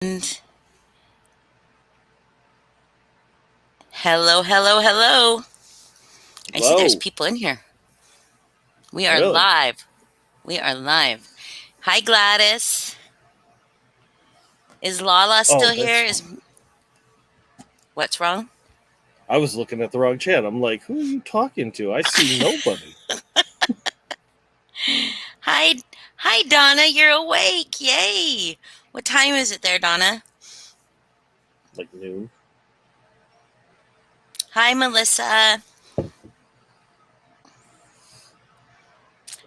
And hello, hello, hello. I see there's Hello. people in here. We are Really? live. We are live. Hi, Gladys. Is Lala Oh, still here? Is what's wrong? I was looking at the wrong chat. I'm like, who are you talking to? I see nobody. Hi, hi, Donna. You're awake. Yay. What time is it there, Donna? Like noon. Hi, Melissa.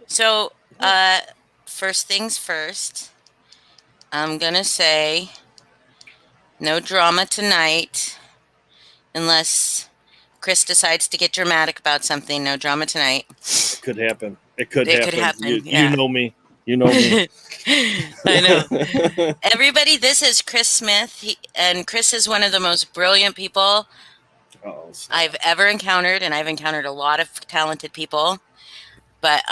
So, uh, first things first, I'm gonna say no drama tonight unless Kris decides to get dramatic about something. No drama tonight. It could happen. It could It could happen. happen. You Yeah. know me. You know me. I know. Everybody, this is Kris Smith, and Kris is one of the most brilliant people Oh, stop. I've ever encountered, and I've encountered a lot of talented people, but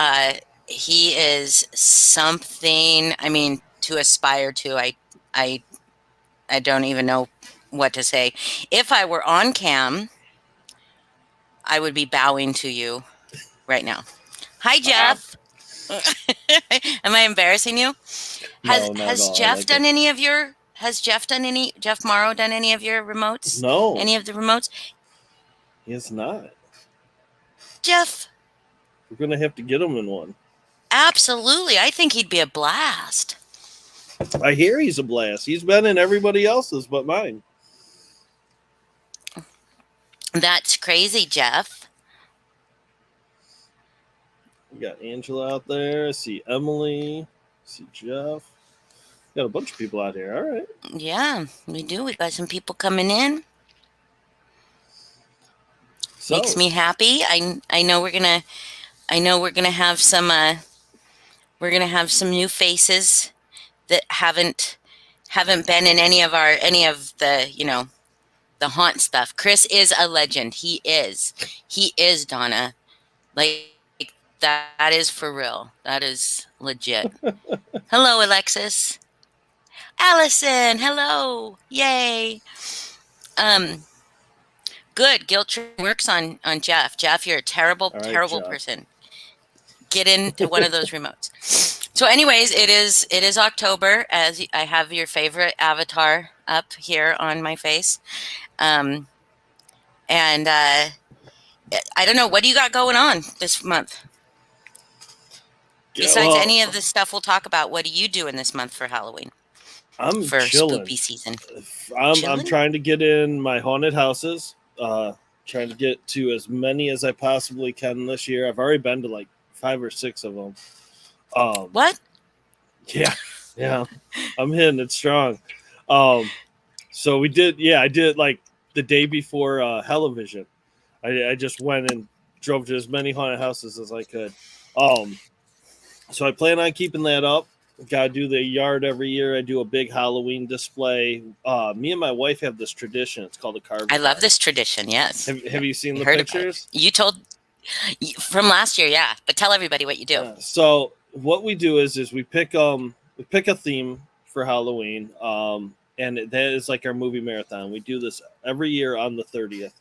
he is something, I mean, to aspire to. I, I don't even know what to say. If I were on cam, I would be bowing to you right now. Hi, Stop. Jeff. Am I embarrassing you? Has No, not at has all. I Jeff like it. done any of your has Jeff Morrow done any of your remotes? No, Any of the remotes? he is not. Jeff, We're gonna have to get him in one. absolutely. I think he'd be a blast. I hear he's a blast. He's been in everybody else's but mine. That's crazy, Jeff. We got Angela out there. I see Emily. I see Jeff. Got a bunch of people out here. All right. Yeah, we do. We got some people coming in. Makes So me happy. I know we're gonna have some new faces that haven't been in any of the the haunt stuff. Kris is a legend. He is, Donna. Like, that is for real. That is legit. Hello, Alexis. Allison, hello. Yay. Um, good. Guilt trip works on Jeff. Jeff, you're a terrible, all right, terrible Jeff. person. Get into one of those remotes. So, anyways, it is October, as I have your favorite avatar up here on my face. Um, and I don't know, what do you got going on this month? Yeah, Besides well, any of the stuff we'll talk about, what are you doing this month for Halloween? I'm For chilling. spooky season? I'm Chilling? trying to get in my haunted houses. Trying to get to as many as I possibly can this year. I've already been to like 5 or 6 of them. Um, What? yeah, yeah, I'm hitting it strong. Um, so we did. Yeah, I did like the day before Hellivision. I just went and drove to as many haunted houses as I could. Um, so I plan on keeping that up. Got to do the yard every year. I do a big Halloween display. Me and my wife have this tradition. It's called a carve I a love dime. this tradition, yes. Have you seen I the heard about it. pictures? You told from last year, yeah. But tell everybody what you do. So what we do is we pick a theme for Halloween, and that is like our movie marathon. We do this every year on the 30th,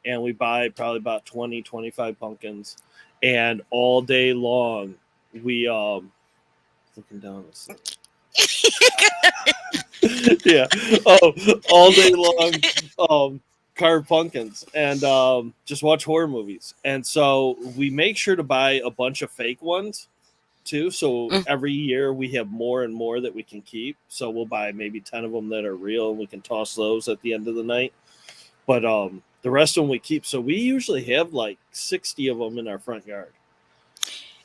and we buy probably about 20-25 pumpkins, and all day long we looking down this yeah. All day long, carve pumpkins and just watch horror movies. And so we make sure to buy a bunch of fake ones too. So Mm. every year we have more and more that we can keep. So we'll buy maybe 10 of them that are real, and we can toss those at the end of the night. But the rest of them we keep. So we usually have like 60 of them in our front yard.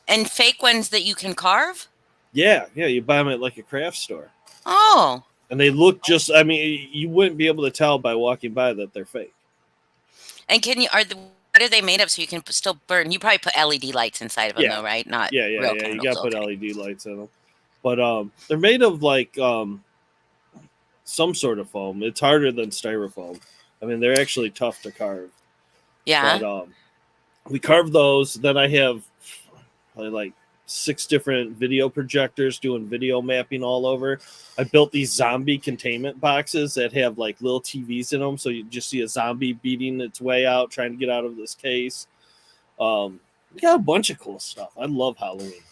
And fake ones that you can carve? Yeah, yeah. You buy them at like a craft store. Oh. And they look just, I mean, you wouldn't be able to tell by walking by that they're fake. And what are they made of so you can still burn? You probably put LED lights inside of them Yeah, though, right? Not real yeah. You got candles. to put Okay. LED lights in them, but they're made of like some sort of foam. It's harder than styrofoam. I mean, they're actually tough to carve. But Yeah. we carve those. Then I have probably like 6 different video projectors doing video mapping all over. I built these zombie containment boxes that have like little TVs in them, so you just see a zombie beating its way out, trying to get out of this case. We got a bunch of cool stuff. I love Halloween.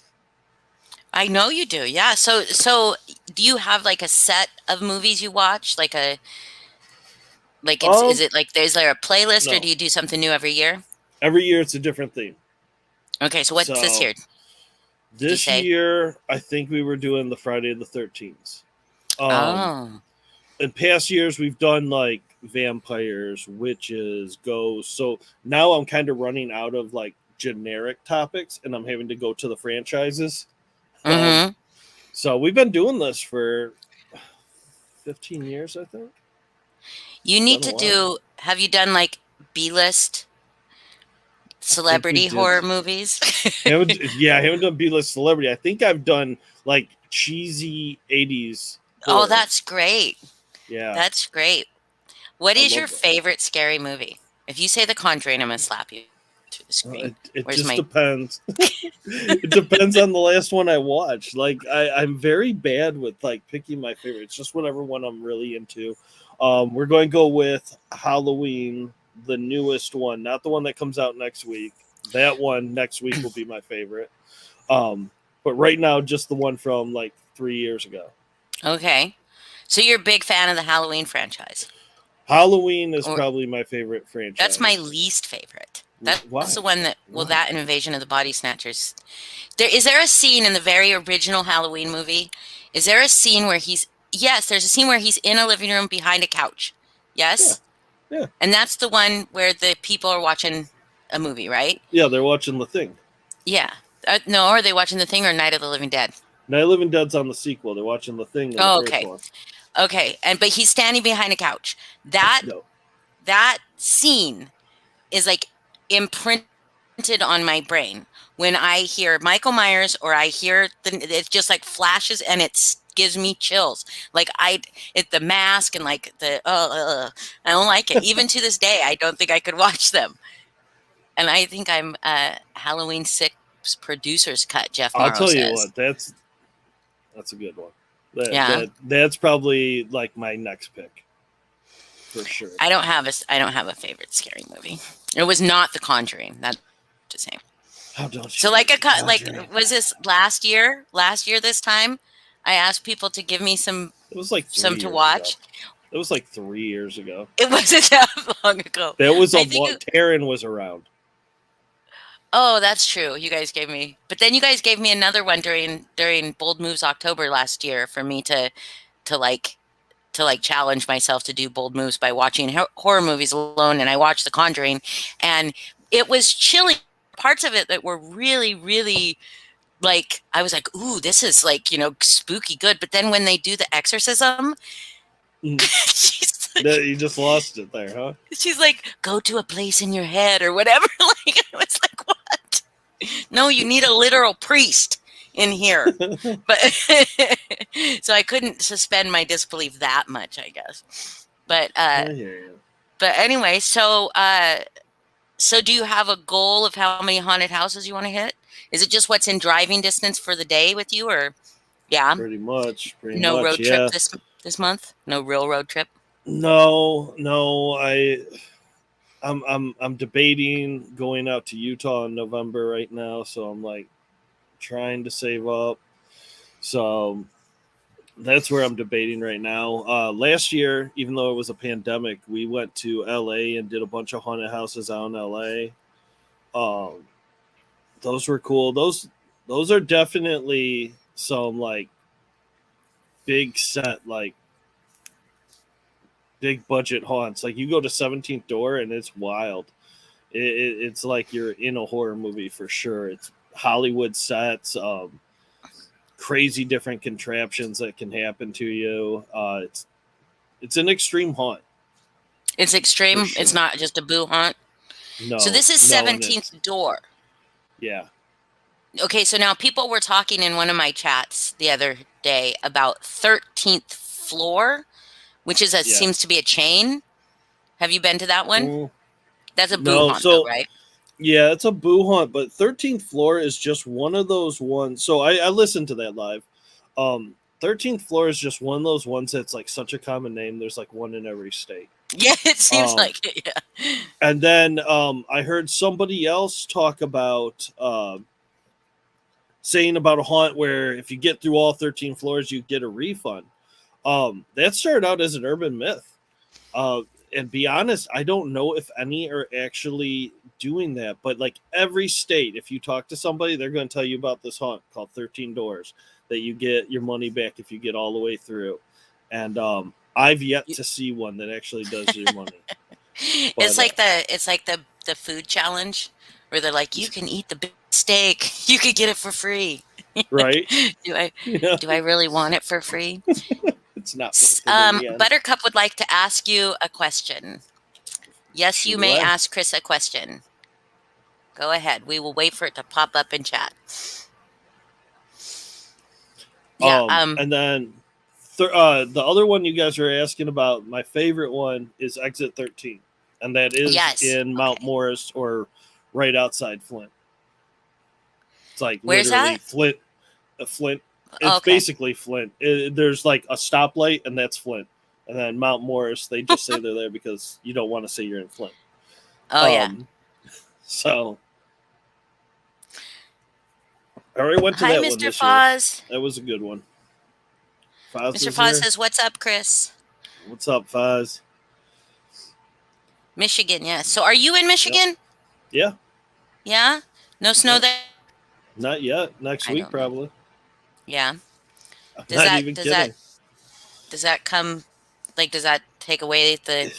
I know you do. Yeah. So do you have like a set of movies you watch? Like is it like is there a playlist or No. do you do something new every year? Every year it's a different theme. Okay, so what's this So year? this year, I think we were doing the Friday the 13th. Oh. In past years, we've done like vampires, witches, ghosts. So now I'm kind of running out of like generic topics, and I'm having to go to the franchises. Mm-hmm. So we've been doing this for 15 years, I think. You need to do. Have you done like B-list celebrity horror movies? I haven't done B-list celebrity. I think I've done like cheesy 80s horror. Oh, that's great. Yeah. That's great. What is your favorite scary movie? If you say The Conjuring, I'm going to slap you to the screen. It just depends. It depends on the last one I watched. Like I'm very bad with like picking my favorite. It's just whatever one I'm really into. We're going to go with Halloween, the newest one, not the one that comes out next week. That one next week will be my favorite. But right now, just the one from like 3 years ago. Okay. So you're a big fan of the Halloween franchise? Halloween is probably my favorite franchise. That's my least favorite. That's the one that, that and Invasion of the Body Snatchers. Is there a scene in the very original Halloween movie? Is there a scene where there's a scene where he's in a living room behind a couch. Yes? Yeah. And that's the one where the people are watching a movie, right? Yeah, they're watching The Thing. Yeah. No, are they watching The Thing or Night of the Living Dead? Night of the Living Dead's on the sequel. They're watching The Thing. Oh, okay. Okay. But he's standing behind a couch. That scene is like imprinted on my brain. When I hear Michael Myers or I hear it just like flashes and it gives me chills. Like the mask and like I don't like it. Even to this day, I don't think I could watch them. And I think I'm Halloween 6 producer's cut. Jeff Morrow says. I'll tell you what, that's a good one. That's probably like my next pick for sure. I don't have a favorite scary movie. It was not The Conjuring. That's the same. How don't you? So was this last year? Last year this time, I asked people to give me some. It was like some to watch. It was like 3 years ago. It wasn't that long ago. That was Taryn was around. Oh, that's true. You guys gave me, but then you guys gave me another one during Bold Moves October last year for me to challenge myself to do bold moves by watching horror movies alone. And I watched The Conjuring, and it was chilling. Parts of it that were really, really like, I was like, ooh, this is like, spooky good. But then when they do the exorcism, you just lost it there, huh? She's like, go to a place in your head or whatever. Like, I was like, what? No, you need a literal priest in here. But so I couldn't suspend my disbelief that much, I guess. But anyway, so do you have a goal of how many haunted houses you want to hit? Is it just what's in driving distance for the day with you, or pretty much no road trip this month? No real road trip? No, I'm debating going out to Utah in November right now, so I'm like trying to save up. So that's where I'm debating right now. Last year, even though it was a pandemic, we went to LA and did a bunch of haunted houses out in LA. Those were cool. Those are definitely some like big set, like big budget haunts. Like you go to 17th Door and it's wild. It's like you're in a horror movie for sure. It's Hollywood sets, crazy different contraptions that can happen to you. It's an extreme haunt. It's extreme. Sure. It's not just a boo haunt. No. So this is 17th Door. Yeah. Okay, so now people were talking in one of my chats the other day about 13th Floor, which is seems to be a chain. Have you been to that one? That's a boo haunt, though, right? Yeah, it's a boo hunt, but 13th floor is just one of those ones. So I listened to that live. 13th floor is just one of those ones that's like such a common name. There's like one in every state. Yeah, it seems Um, like it. Yeah. and then I heard somebody else talk about saying about a haunt where if you get through all 13 floors, you get a refund. That started out as an urban myth. Uh, and be honest, I don't know if any are actually doing that, but like every state, if you talk to somebody, they're going to tell you about this haunt called 13 Doors that you get your money back if you get all the way through. And I've yet to see one that actually does your money. But It's like the food challenge where they're like, you can eat the big steak, you could get it for free. Like, right, do I yeah, do I really want it for free? it's not worth it in the end. Buttercup would like to ask you a question. Yes, you Shoot may away. ask Kris a question. Go ahead. We will wait for it to pop up in chat. Yeah. And then the other one you guys are asking about, my favorite one is Exit 13, and that is Yes. in Mount Okay. Morris or right outside Flint. It's like Where's literally that? Flint. It's Okay. basically Flint. There's like a stoplight, and that's Flint. And then Mount Morris, they just say they're there because you don't want to say you're in Flint. Oh yeah. So I already went to Hi, that one Mr. this year. Foz. That was a good one. Foz Mr. was Foz here. says, "What's up, Kris?" What's up, Foz? Michigan, yes. So, are you in Michigan? Yeah. Yeah. No snow Yep. there. Not yet. Next I week, don't know. probably. Yeah. I'm Does not that even does that kidding. does that come like does that take away the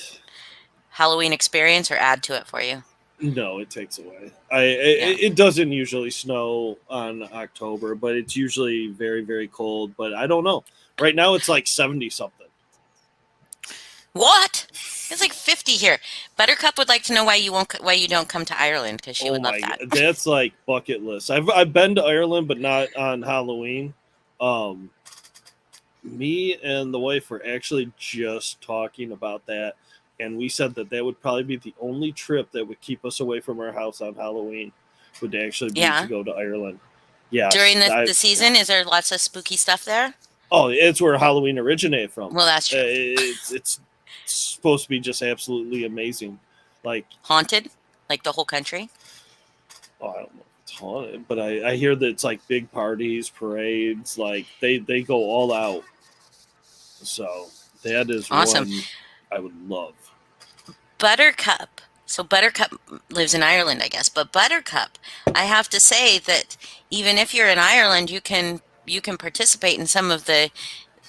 Halloween experience or add to it for you? No, it takes away. Yeah. It doesn't usually snow on October, but it's usually very, very cold. But I don't know. Right now, it's like 70 something. What? It's like 50 here. Buttercup would like to know why you don't come to Ireland because she Oh would love my that. god, that's like bucket list. I've been to Ireland, but not on Halloween. Um, Me and the wife were actually just talking about that, and we said that that would probably be the only trip that would keep us away from our house on Halloween, would actually be to Yeah. go to Ireland. Yes, During the season, is there lots of spooky stuff there? oh, it's where Halloween originated from. Well, that's true. It's supposed to be just absolutely amazing. Like, Haunted, like the whole country. oh, I don't know if it's haunted, but I hear that it's like big parties, parades, like they go all out. So that is Awesome. one I would love. Buttercup. So Buttercup lives in Ireland, I guess. But Buttercup, I have to say that even if you're in Ireland, you can participate in some of the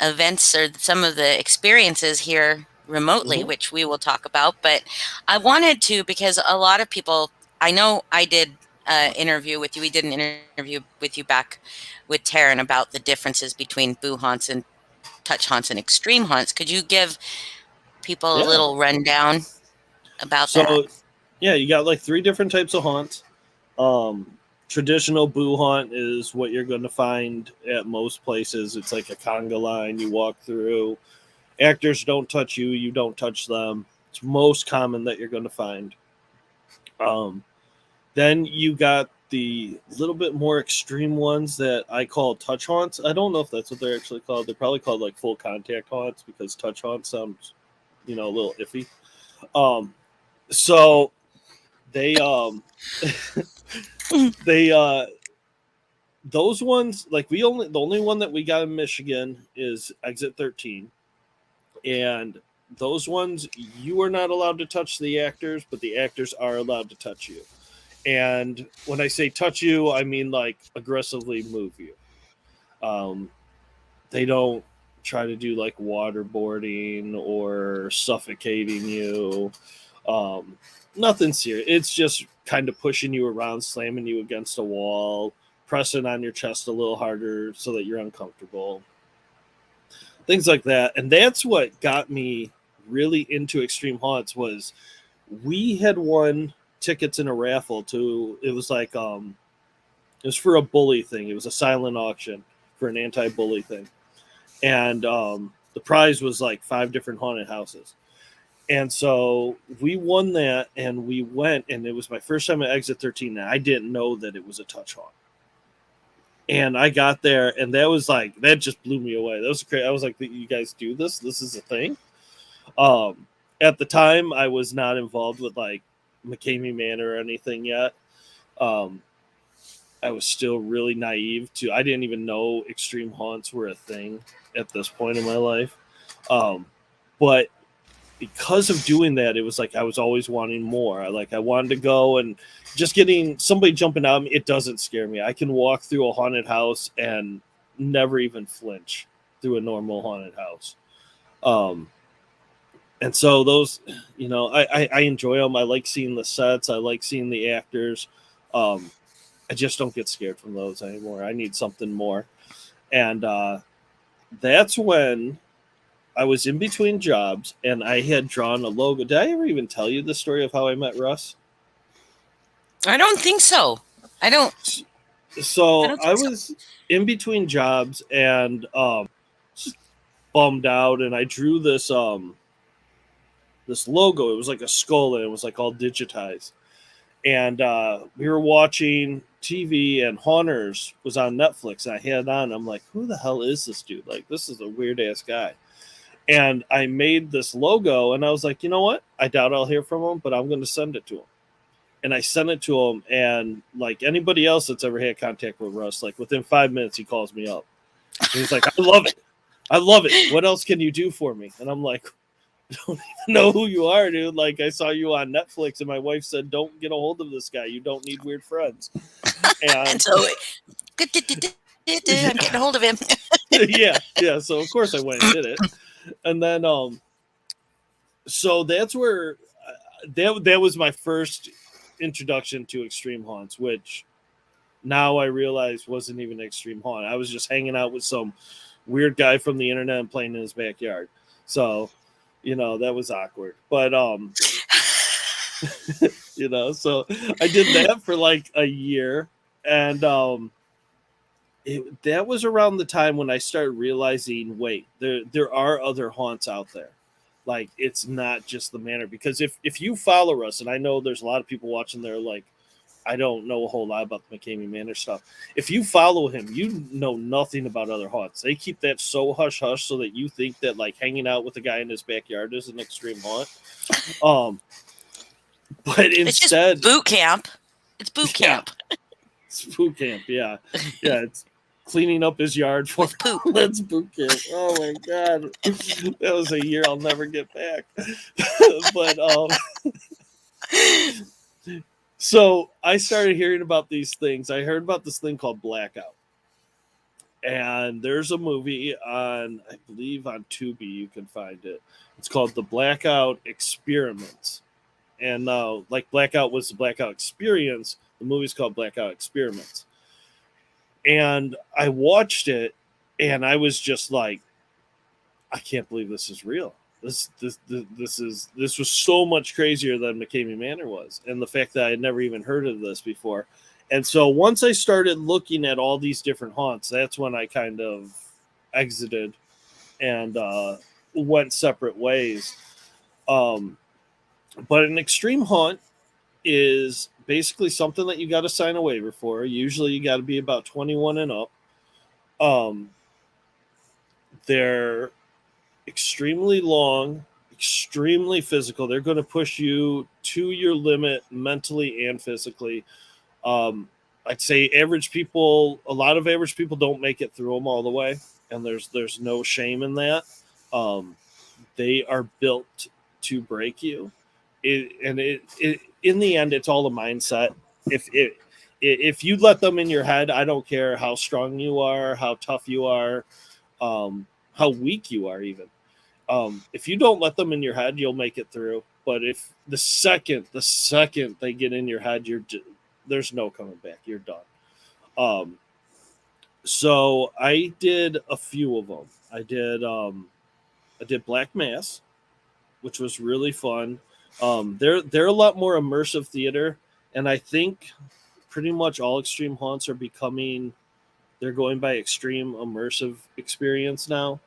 events or some of the experiences here remotely, Mhm. which we will talk about. But I wanted to because a lot of people, I know I did interview with you. We did an interview with you back with Taryn about the differences between boo haunts and touch haunts and extreme haunts. Could you give people a Yeah. little rundown about that? So yeah, you got like three different types of haunts. Traditional boo haunt is what you're going to find at most places. It's like a conga line you walk through. Actors don't touch you, you don't touch them. It's most common that you're going to find. Um, then you got the little bit more extreme ones that I call touch haunts. I don't know if that's what they're actually called. They're probably called like full contact haunts because touch haunts sounds, a little iffy. So they they those ones, like, the only one that we got in Michigan is Exit 13, and those ones you are not allowed to touch the actors, but the actors are allowed to touch you. And when I say touch you, I mean like aggressively move you. Um, they don't try to do like waterboarding or suffocating you. Um, Nothing serious. It's just kind of pushing you around, slamming you against a wall, pressing on your chest a little harder so that you're uncomfortable. Things like that. And that's what got me really into extreme haunts was we had won tickets in a raffle to, it was like it was for a bully thing. It was a silent auction for an anti-bully thing. And the prize was like 5 different haunted houses. And so we won that, and we went, and it was my first time at Exit 13, and I didn't know that it was a touch haunt. And I got there, and that was like, that just blew me away. That was crazy. I was like, you guys do this? This is a thing? At the time, I was not involved with like McCamey Manor or anything yet. I was still really naive to, I didn't even know extreme haunts were a thing at this point in my life. But because of doing that, it was like I was always wanting more. I wanted to go, and just getting somebody jumping out, it doesn't scare me. I can walk through a haunted house and never even flinch through a normal haunted house. And so those, I enjoy them. I like seeing the sets. I like seeing the actors. I just don't get scared from those anymore. I need something more. And that's when I was in between jobs, and I had drawn a logo. Did I ever even tell you the story of how I met Russ? I don't think so. I don't. So I was in between jobs, and just bummed out, and I drew this this logo. It was like a skull, and it was like all digitized. And we were watching TV, and Haunters was on Netflix, and I had it on. I'm like, who the hell is this dude? Like, this is a weird ass guy. And I made this logo, and I was like, you know what? I doubt I'll hear from him, but I'm going to send it to him. And I sent it to him, and like anybody else that's ever had contact with Russ, like within 5 minutes, he calls me up. And he's like, I love it. I love it. What else can you do for me? And I'm like, I don't even know who you are, dude. Like, I saw you on Netflix, and my wife said, don't get a hold of this guy. You don't need weird friends. And so, I'm getting a hold of him. yeah. So, of course, I went and did it. And then, so that's where that was my first introduction to extreme haunts, which now I realize wasn't even an extreme haunt. I was just hanging out with some weird guy from the internet and playing in his backyard. So, that was awkward. But so I did that for like a year, and that was around the time when I started realizing, wait, there are other haunts out there. Like, it's not just the manor. Because if you follow us, and I know there's a lot of people watching there, like, I don't know a whole lot about the McCamey Manor stuff. If you follow him, you know nothing about other haunts. They keep that so hush hush so that you think that like hanging out with a guy in his backyard is an extreme haunt. But instead, it's just boot camp. It's boot camp. It's boot camp. Yeah. It's cleaning up his yard for poop. That's boot camp. Oh my god, that was a year I'll never get back. But so I started hearing about these things. I heard about this thing called Blackout. And there's a movie on, I believe on Tubi, you can find it. It's called The Blackout Experiment. And like Blackout was the Blackout Experience, the movie's called Blackout Experiment. And I watched it, and I was just like, I can't believe this is real. This was so much crazier than McCamey Manor was, and the fact that I had never even heard of this before. And so once I started looking at all these different haunts, that's when I kind of exited and went separate ways. But an extreme haunt is basically something that you got to sign a waiver for. Usually you got to be about 21 and up. They're extremely long, extremely physical. They're going to push you to your limit mentally and physically. I'd say a lot of average people don't make it through them all the way, and there's no shame in that. They are built to break you. In the end, it's all a mindset. If you let them in your head, I don't care how strong you are, how tough you are, how weak you are even. If you don't let them in your head, you'll make it through. But if the second they get in your head, there's no coming back. You're done. So I did a few of them. I did Black Mass, which was really fun. They're a lot more immersive theater, and I think pretty much all extreme haunts are they're going by extreme immersive experience now.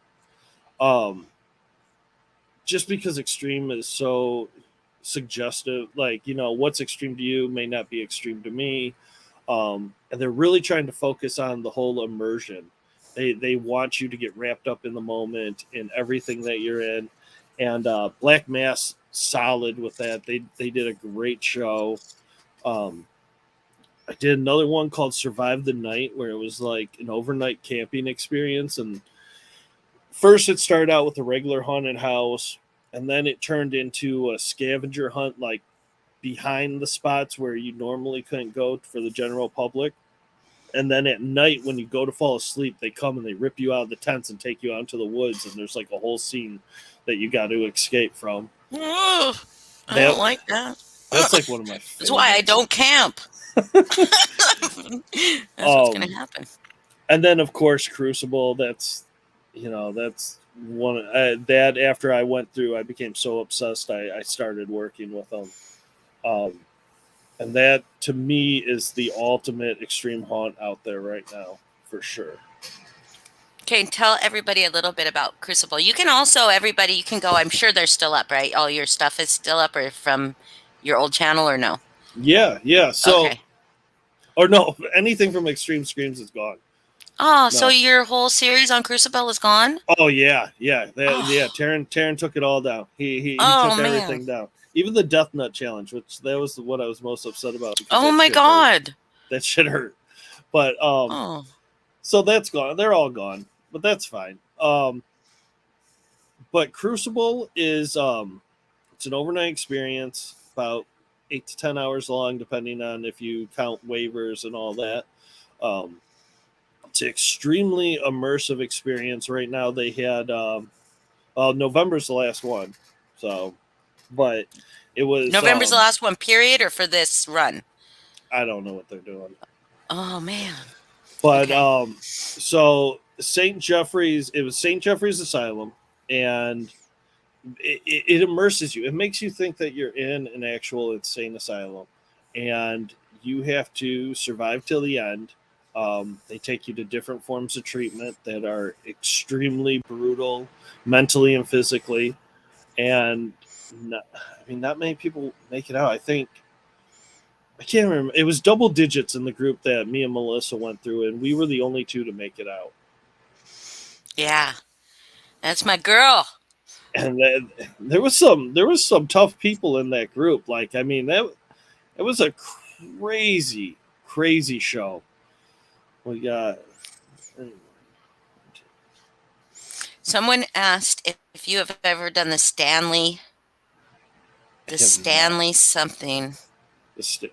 just because extreme is so suggestive, like, you know, what's extreme to you may not be extreme to me. And they're really trying to focus on the whole immersion. They want you to get wrapped up in the moment in everything that you're in. And Black Mass solid with that. They did a great show. Um, I did another one called Survive the Night, where it was like an overnight camping experience. And first it started out with a regular haunted house, and then it turned into a scavenger hunt, like behind the spots where you normally couldn't go for the general public. And then at night, when you go to fall asleep, they come and they rip you out of the tents and take you out into the woods, and there's like a whole scene that you got to escape from. Ugh, I don't like that. That's like one of my favorites. That's why I don't camp. That's what's gonna happen. And then, of course, Crucible. That's, you know, that's one that after I went through, I became so obsessed. I started working with them. And that to me is the ultimate extreme haunt out there right now, for sure. Okay, tell everybody a little bit about Crucible. You can also, everybody, you can go. I'm sure they're still up, right? All your stuff is still up, or from your old channel, or no? Yeah. So, okay. Or no, anything from Extreme Screams is gone. Oh, no. So your whole series on Crucible is gone? Oh yeah. Yeah. Taryn took it all down. He took everything down. Even the Death Nut challenge, which that was what I was most upset about. Oh my god, hurt. That shit hurt. But so that's gone. They're all gone, but that's fine. But Crucible is it's an overnight experience, about 8 to 10 hours long, depending on if you count waivers and all that. It's an extremely immersive experience. Right now they had November's the last one, so. But it was November's the last one, period, or for this run? I don't know what they're doing. Oh man! But so St. Jeffrey's, it was St. Jeffrey's Asylum, and it immerses you. It makes you think that you're in an actual insane asylum, and you have to survive till the end. They take you to different forms of treatment that are extremely brutal, mentally and physically, and. Not many people make it out. I think I can't remember. It was double digits in the group that me and Melissa went through, and we were the only two to make it out. Yeah, that's my girl. And there was some tough people in that group. Like, I mean, it was a crazy show. We got. Someone asked if you have ever done the Stanley. The Stanley something.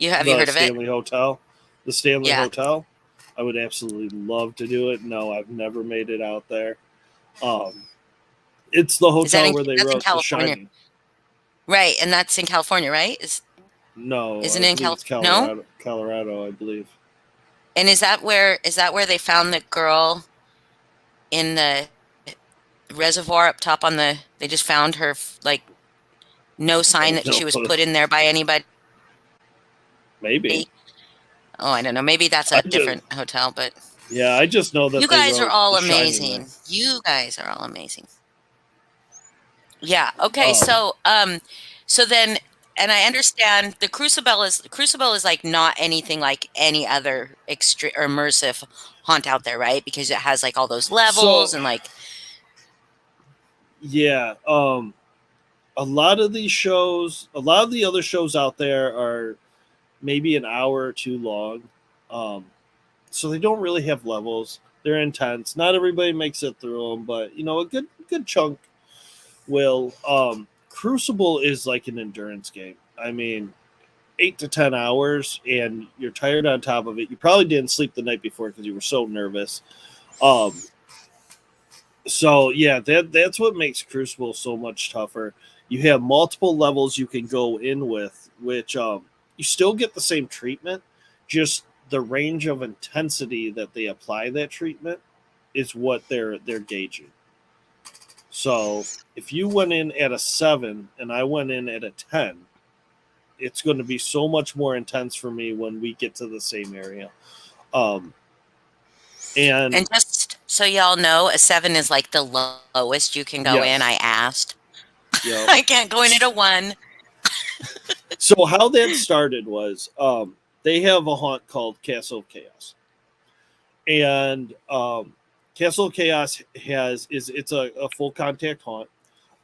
You heard of it? Stanley Hotel? The Stanley Hotel? I would absolutely love to do it. No, I've never made it out there. It's the hotel where they wrote The Shining. Right, and that's in California, right? No. Isn't it in California? No? Colorado, I believe. And is that where they found the girl in the reservoir up top on the... They just found her, like... No sign that she was put in there by anybody? Maybe. Oh, I don't know. Maybe that's a different hotel, but... Yeah, I just know that you guys are all amazing. You guys are all amazing. Yeah, okay, so then... And I understand the Crucible is like not anything like any other extreme or immersive haunt out there, right? Because it has like all those levels and like... Yeah, a lot of these shows, a lot of the other shows out there are maybe an hour or two long. So they don't really have levels. They're intense. Not everybody makes it through them, but you know, a good chunk will. Crucible is like an endurance game. I mean, 8 to 10 hours, and you're tired on top of it. You probably didn't sleep the night before because you were so nervous. So yeah, that's what makes Crucible so much tougher. You have multiple levels you can go in with, which you still get the same treatment, just the range of intensity that they apply that treatment is what they're gauging. So if you went in at a 7 and I went in at a 10, it's going to be so much more intense for me when we get to the same area. And just so y'all know, a 7 is like the lowest you can go in. I asked. Yep. I can't go in at a 1. So how that started was they have a haunt called Castle of Chaos, and Castle of Chaos it's a full contact haunt,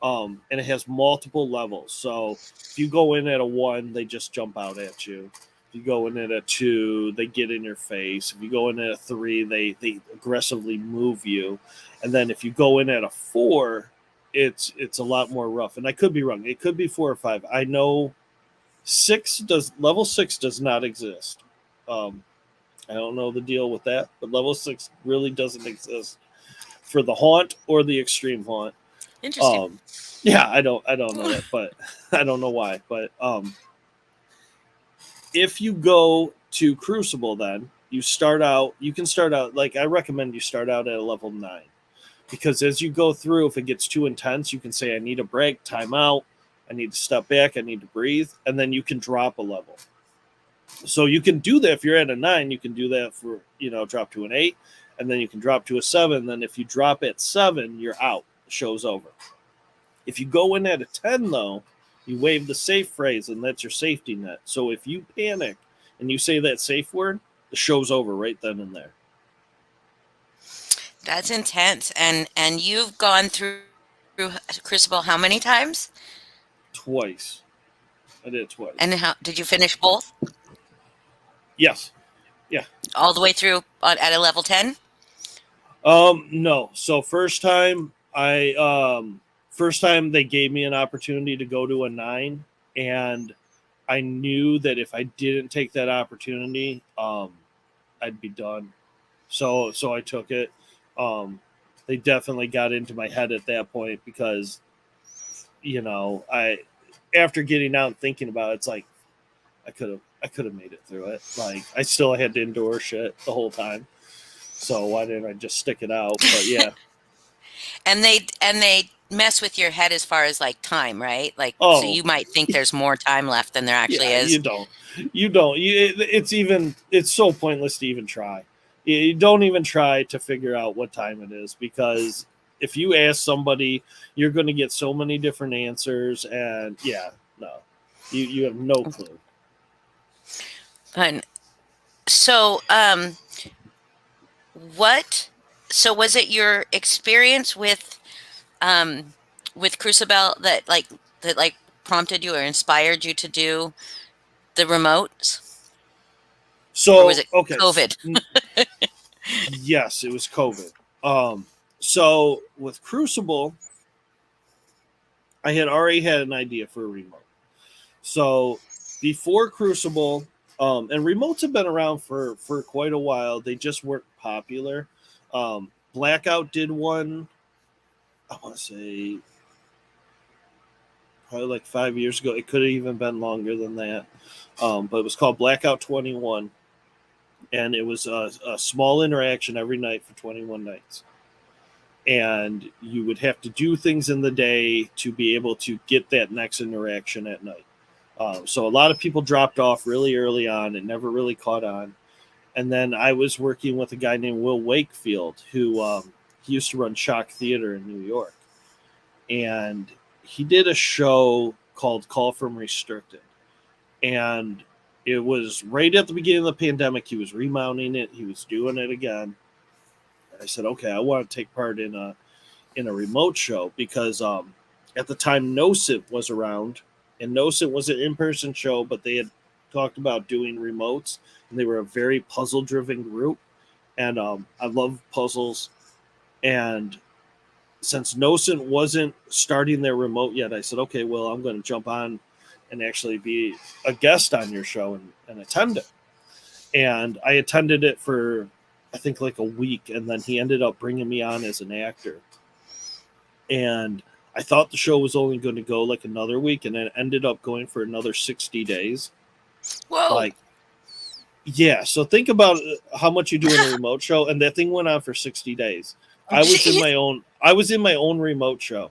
and it has multiple levels. So if you go in at a 1, they just jump out at you. If you go in at a 2, they get in your face. If you go in at a 3, they aggressively move you, and then if you go in at a 4, it's a lot more rough. And I could be wrong. It could be 4 or 5. I know level 6 does not exist. I don't know the deal with that, but level 6 really doesn't exist for the haunt or the extreme haunt. Interesting. Yeah, I don't know that, but I don't know why. But if you go to Crucible, then you can start out, like, I recommend you start out at a level 9, because as you go through, if it gets too intense, you can say, I need a break, time out, I need to step back, I need to breathe, and then you can drop a level. So you can do that if you're at a 9, you can do that for, drop to an 8, and then you can drop to a 7. Then if you drop at 7, you're out. The show's over. If you go in at a 10, though, you wave the safe phrase, and that's your safety net. So if you panic and you say that safe word, the show's over right then and there. That's intense. And you've gone through Crucible how many times? Twice. I did it twice. And how did you finish both? Yes. Yeah. All the way through at a level 10? No. So first time they gave me an opportunity to go to a 9, and I knew that if I didn't take that opportunity, I'd be done. So I took it. They definitely got into my head at that point, because, after getting out and thinking about it, it's like I could have made it through it. Like, I still had to endure shit the whole time. So why didn't I just stick it out? But yeah. And they mess with your head as far as like time, right? Like, Oh, so you might think there's more time left than there actually yeah, is. you don't. It's so pointless to even try. You don't even try to figure out what time it is, because if you ask somebody, you're going to get so many different answers, and you have no clue. And so, so was it your experience with Crucible that prompted you or inspired you to do the remotes? So, or was it okay. COVID? Yes, it was COVID. So with Crucible, I had already had an idea for a remote. So before Crucible, and remotes have been around for quite a while. They just weren't popular. Blackout did one, I want to say, probably like 5 years ago. It could have even been longer than that. But it was called Blackout 21. And it was a small interaction every night for 21 nights. And you would have to do things in the day to be able to get that next interaction at night. So a lot of people dropped off really early on and never really caught on. And then I was working with a guy named Will Wakefield, who he used to run Shock Theater in New York. And he did a show called Call from Restricted. And it was right at the beginning of the pandemic. He was remounting it. He was doing it again. And I said, okay, I want to take part in a remote show, because at the time NoSIP was around, and NoSIP was an in-person show, but they had talked about doing remotes, and they were a very puzzle-driven group. And I love puzzles. And since NoSIP wasn't starting their remote yet, I said, okay, well, I'm going to jump on and actually be a guest on your show and attend it. And I attended it for, I think, like a week, and then he ended up bringing me on as an actor. And I thought the show was only going to go like another week, and it ended up going for another 60 days. Whoa. Like, yeah. So think about how much you do in a remote show, and that thing went on for 60 days. I was in my own remote show,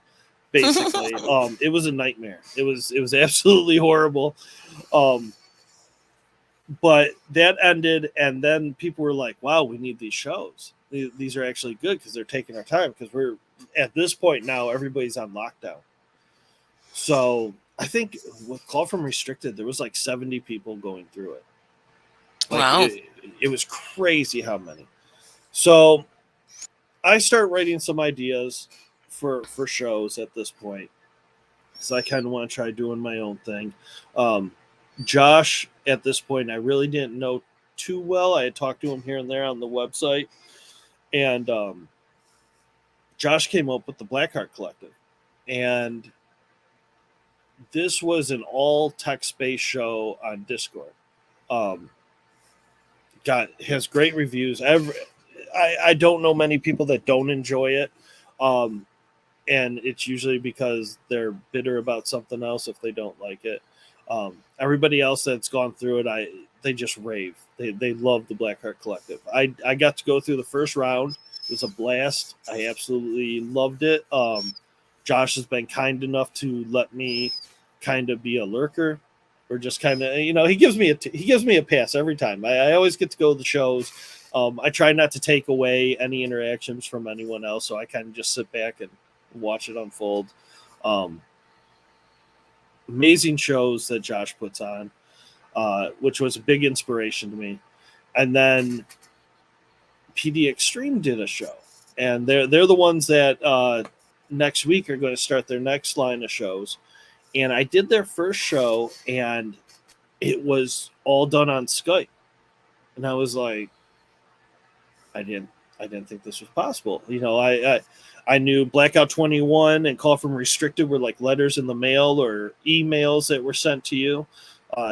basically. It was a nightmare. It was absolutely horrible. But that ended, and then people were like, wow, we need these shows. These are actually good, because they're taking our time, because we're at this point now, everybody's on lockdown. So I think with Call from Restricted, there was like 70 people going through it. Like Wow. it was crazy how many. So I start writing some ideas for shows at this point. So I kind of want to try doing my own thing. Um, Josh, at this point, I really didn't know too well. I had talked to him here and there on the website, and Josh came up with the Blackheart Collective, and this was an all text based show on Discord. Um, has great reviews. I don't know many people that don't enjoy it. Um, and it's usually because they're bitter about something else if they don't like it. Everybody else that's gone through it, they just rave. They love the Blackheart Collective. I got to go through the first round. It was a blast. I absolutely loved it. Josh has been kind enough to let me kind of be a lurker, or just kind of, he gives me a pass every time. I always get to go to the shows. I try not to take away any interactions from anyone else, so I kind of just sit back and watch it unfold. Um, Amazing shows that Josh puts on, which was a big inspiration to me. And then PD Extreme did a show, and they're the ones that next week are going to start their next line of shows. And I did their first show, and it was all done on Skype, and I was like, I didn't think this was possible. I knew Blackout 21 and Call from Restricted were like letters in the mail or emails that were sent to you.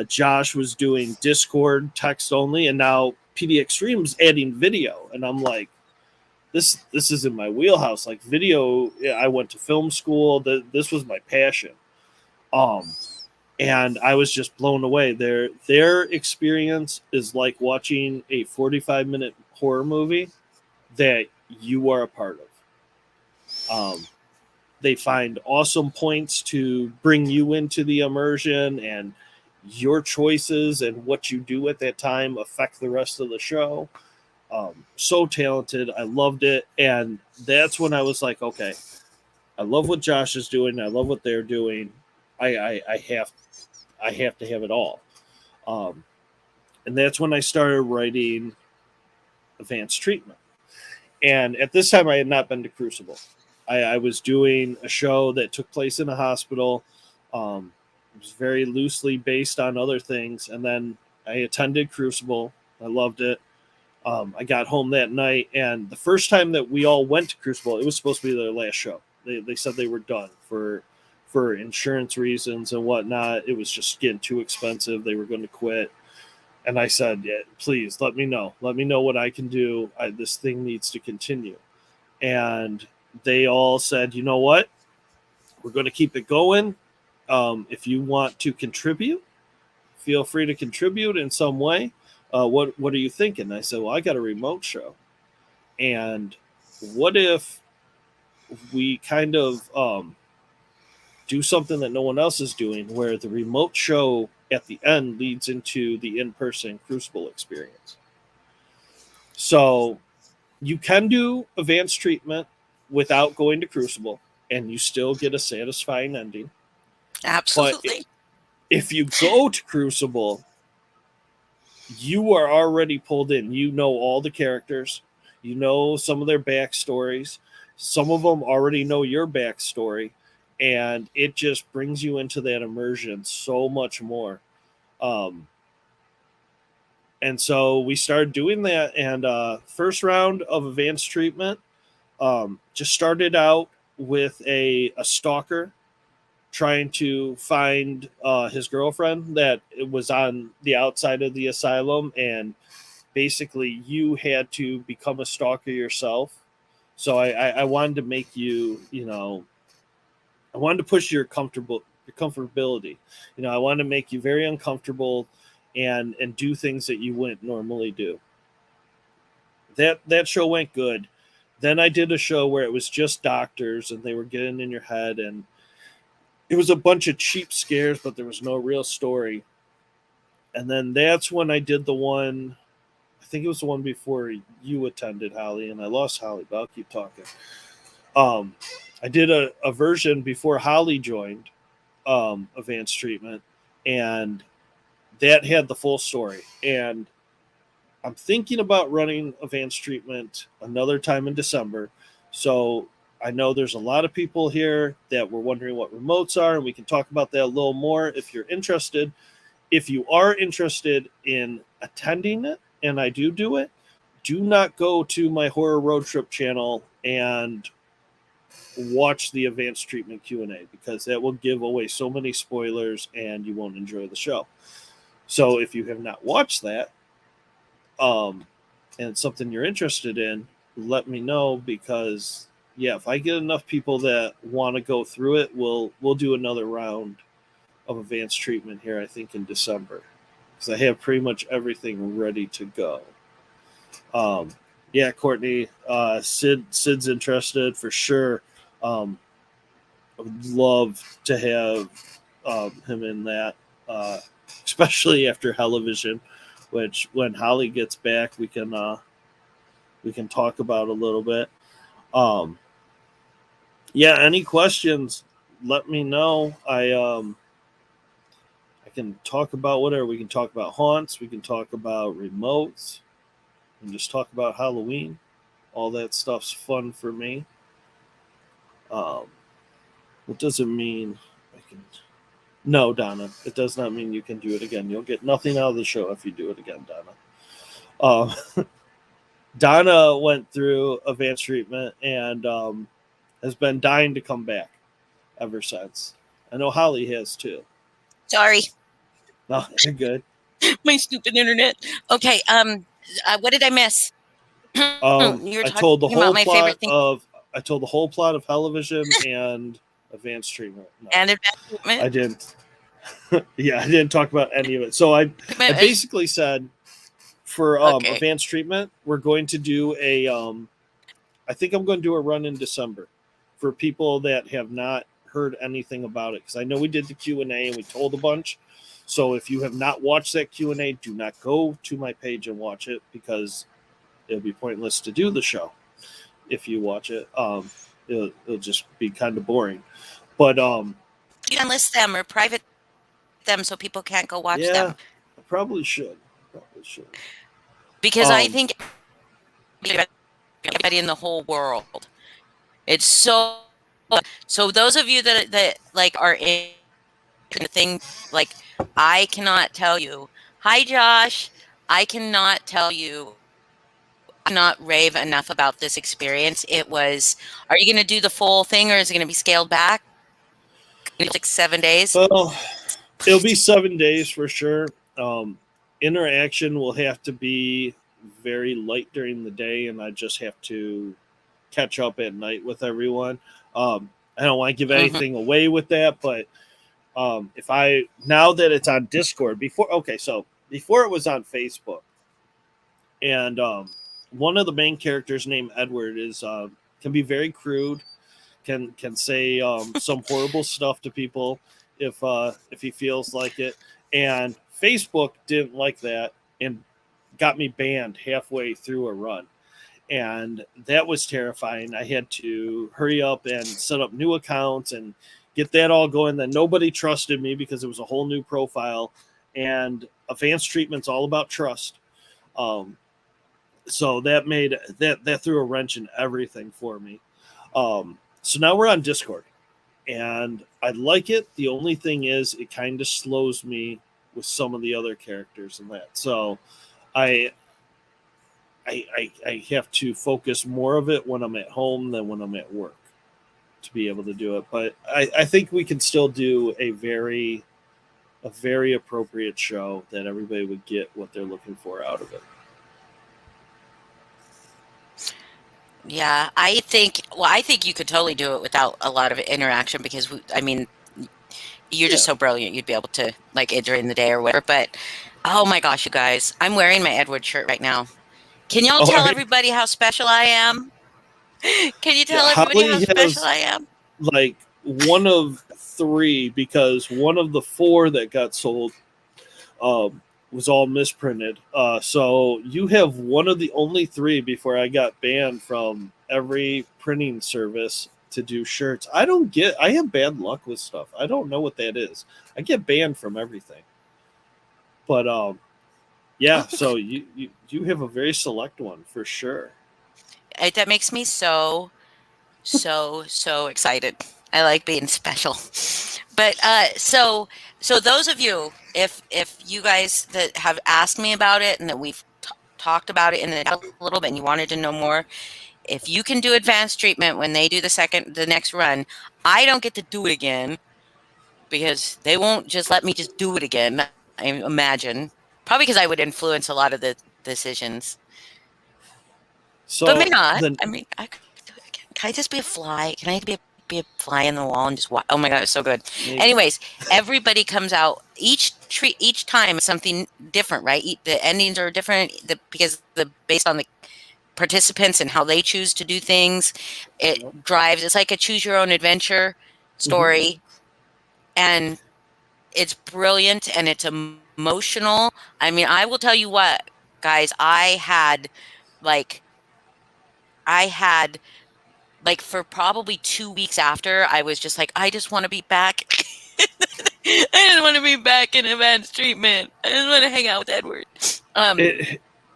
Josh was doing Discord text only, and now PD Extreme's adding video, and I'm like, this is in my wheelhouse. Like video, I went to film school. This was my passion. And I was just blown away. Their experience is like watching a 45-minute horror movie that you are a part of. They find awesome points to bring you into the immersion, and your choices and what you do at that time affect the rest of the show. So talented. I loved it. And that's when I was like, okay, I love what Josh is doing. I love what they're doing. I have to have it all. Um, and that's when I started writing Advanced Treatment. And at this time, I had not been to Crucible. I was doing a show that took place in a hospital. It was very loosely based on other things. And then I attended Crucible. I loved it. I got home that night, and the first time that we all went to Crucible, it was supposed to be their last show. They said they were done for insurance reasons and whatnot. It was just getting too expensive. They were going to quit. And I said, yeah, please let me know. Let me know what I can do. This thing needs to continue. And they all said, you know what? We're going to keep it going. If you want to contribute, feel free to contribute in some way. What are you thinking? I said, well, I got a remote show. And what if we kind of do something that no one else is doing, where the remote show at the end leads into the in-person Crucible experience? So you can do Advanced Treatment without going to Crucible, and you still get a satisfying ending. But Absolutely. if you go to Crucible, you are already pulled in. You know all the characters. You know some of their backstories. Some of them already know your backstory, and it just brings you into that immersion so much more. And so we started doing that. And first round of Advanced Treatment just started out with a stalker trying to find his girlfriend that was on the outside of the asylum, and basically you had to become a stalker yourself. So I wanted to make you, I wanted to push your comfortability. I wanted to make you very uncomfortable and do things that you wouldn't normally do. That show went good. Then I did a show where it was just doctors and they were getting in your head, and it was a bunch of cheap scares, but there was no real story. And then that's when I did the one, I think it was the one before you attended, Hollie, and I lost Hollie, but I'll keep talking. I did a version before Hollie joined, advanced treatment, and that had the full story. And I'm thinking about running advanced treatment another time in December. So I know there's a lot of people here that were wondering what remotes are, and we can talk about that a little more if you're interested. If you are interested in attending it, and I do it, do not go to my horror road trip channel and watch the advanced treatment Q&A, because that will give away so many spoilers and you won't enjoy the show. So if you have not watched that, and it's something you're interested in, let me know, because yeah, if I get enough people that want to go through it, we'll do another round of advanced treatment here, I think in December, because I have pretty much everything ready to go. Yeah, Courtney, Sid's interested for sure. I would love to have him in that, especially after Hellivision, which when Hollie gets back, we can talk about a little bit. Yeah, any questions? Let me know. I can talk about whatever. We can talk about haunts. We can talk about remotes. We can just talk about Halloween. All that stuff's fun for me. What does it mean? I can. No, Donna. It does not mean you can do it again. You'll get nothing out of the show if you do it again, Donna. Donna went through advanced treatment and has been dying to come back ever since. I know Hollie has too. Sorry. No, you're good. My stupid internet. Okay. What did I miss? You were I told the talking about whole my plot favorite thing of Hellivision and advanced treatment. No, and advancement. I didn't. Yeah, I didn't talk about any of it. So I basically said for Okay. advanced treatment, we're going to do a I think I'm going to do a run in December for people that have not heard anything about it, because I know we did the Q&A and we told a bunch. So if you have not watched that Q&A, do not go to my page and watch it, because it'll be pointless to do the show if you watch it. It'll just be kind of boring. But you can list them or private them so people can't go watch them. I probably should. Because I think everybody in the whole world, it's so those of you that like are in the thing, like, I cannot tell you. Hi, Josh. I cannot tell you. I cannot rave enough about this experience. It was. Are you going to do the full thing, or is it going to be scaled back? It's like 7 days. Well, it'll be 7 days for sure. Interaction will have to be very light during the day, and I just have to catch up at night with everyone. I don't want to give anything away with that, but if I, now that it's on Discord, before it was on Facebook, and one of the main characters named Edward is can be very crude, can say some horrible stuff to people if he feels like it, and Facebook didn't like that and got me banned halfway through a run. And that was terrifying. I had to hurry up and set up new accounts and get that all going. Then nobody trusted me because it was a whole new profile, and advanced treatment's all about trust. So that made that threw a wrench in everything for me. So now we're on Discord, and I like it. The only thing is, it kind of slows me with some of the other characters and that. So I have to focus more of it when I'm at home than when I'm at work to be able to do it. But I think we can still do a very appropriate show that everybody would get what they're looking for out of it. Yeah, I think you could totally do it without a lot of interaction, because you're just so brilliant. You'd be able to, like, during the day or whatever. But oh my gosh, you guys, I'm wearing my Edward shirt right now. Can y'all tell everybody how special I am? Can you tell everybody how special I am? Like one of 3, because one of the 4 that got sold was all misprinted. So you have one of the only 3 before I got banned from every printing service to do shirts. I have bad luck with stuff. I don't know what that is. I get banned from everything. But yeah, so you have a very select one for sure. That makes me so excited. I like being special. But so those of you, if you guys that have asked me about it and that we've talked about it in the chat a little bit and you wanted to know more, if you can do advanced treatment when they do the next run, I don't get to do it again because they won't just let me just do it again. I imagine probably because I would influence a lot of the decisions, but maybe So not. the I mean, I could do it again. Can I just be a fly? Can I be a fly in the wall and just watch? Oh my god, it's so good. maybe. Anyways, everybody comes out each time it's something different, right? The endings are different because based on the participants and how they choose to do things. It drives. It's like a choose your own adventure Mhm. story, and it's brilliant and it's emotional. I mean, I will tell you what, guys. Like I had like for probably 2 weeks after, I was just like, I just want to be back. I just want to be back in advanced treatment. I just want to hang out with Edward.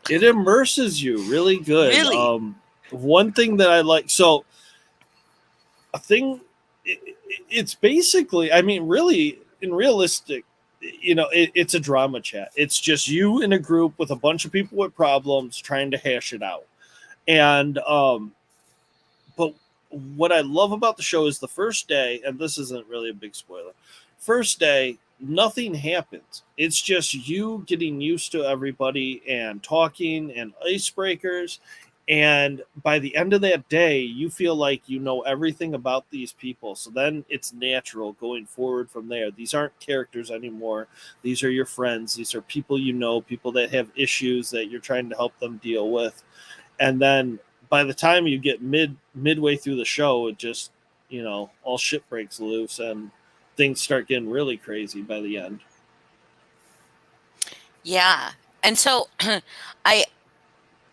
It immerses you really good. Really, One thing that I like, so a thing, it's basically, I mean, really, in realistic, it's a drama chat. It's just you in a group with a bunch of people with problems trying to hash it out. And but what I love about the show is the first day, and this isn't really a big spoiler. First day, nothing happens. It's just you getting used to everybody and talking and icebreakers. And by the end of that day, you feel like you know everything about these people. So then it's natural going forward from there. These aren't characters anymore. These are your friends. These are people you know, people that have issues that you're trying to help them deal with. And then by the time you get midway through the show, it just all shit breaks loose and things start getting really crazy by the end. yeah. And so, I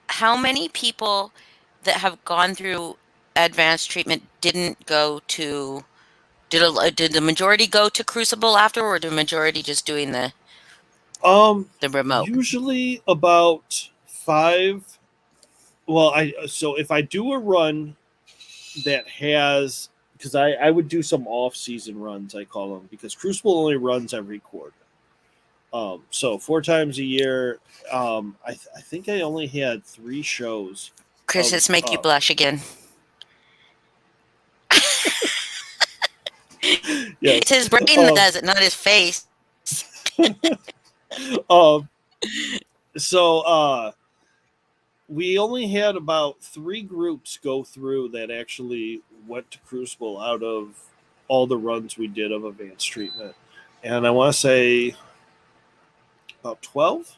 how many people that have gone through advanced treatment didn't go to did the majority go to Crucible after, or the majority just doing the remote? Usually about five. Well, so if I do a run that has, because I would do some off season runs, I call them, because Crucible only runs every quarter. So 4 times a year. I think I only had 3 shows Kris, of this make you blush again. It's yes. his brain that does it, not his face. Um, so we only had about 3 groups go through that actually went to Crucible out of all the runs we did of advanced treatment. And I want to say about 12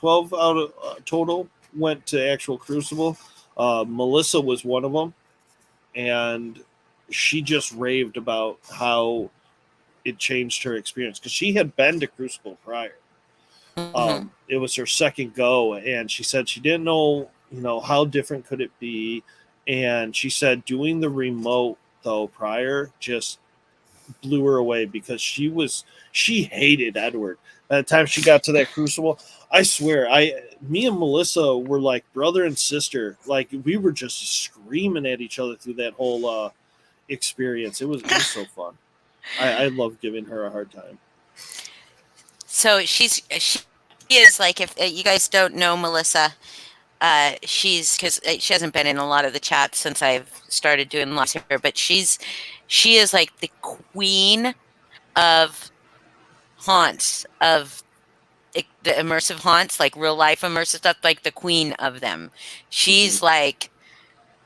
out of total went to actual Crucible. Melissa was one of them. And she just raved about how it changed her experience because she had been to Crucible prior. Mm-hmm. It was her second go, and she said she didn't know, how different could it be. And she said doing the remote though prior just blew her away because she hated Edward. By the time she got to that Crucible, I swear, me and Melissa were like brother and sister. Like we were just screaming at each other through that whole experience. It was so fun. I love giving her a hard time. So she is like, if you guys don't know Melissa, she's because she hasn't been in a lot of the chats since I've started doing lives here, but she is like the queen of haunts, of the immersive haunts, like real life immersive stuff, like the queen of them. She's like,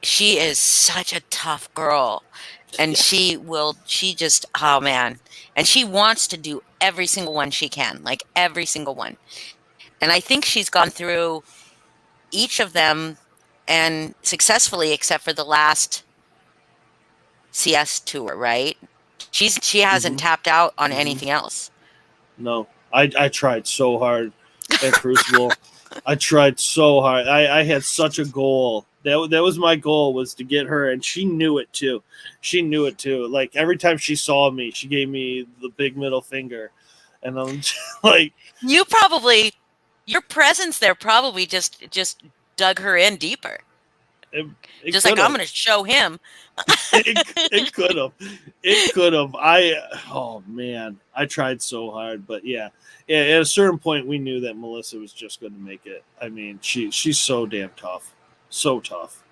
she is such a tough girl, and she just, oh man, and she wants to do every single one she can, like every single one. And I think she's gone through each of them and successfully, except for the last CS tour, right? She hasn't Mm-hmm. tapped out on Mm-hmm. anything else. No, I tried so hard at Crucible. I tried so hard. I had such a goal That was my goal, was to get her, and she knew it too. Like every time she saw me, she gave me the big middle finger, and I'm like, Your presence there probably just dug her in deeper. it Just like, could I'm have. going to show him. It could have. Oh man, I tried so hard, but yeah. At a certain point, we knew that Melissa was just going to make it. I mean, she's so damn tough, so tough.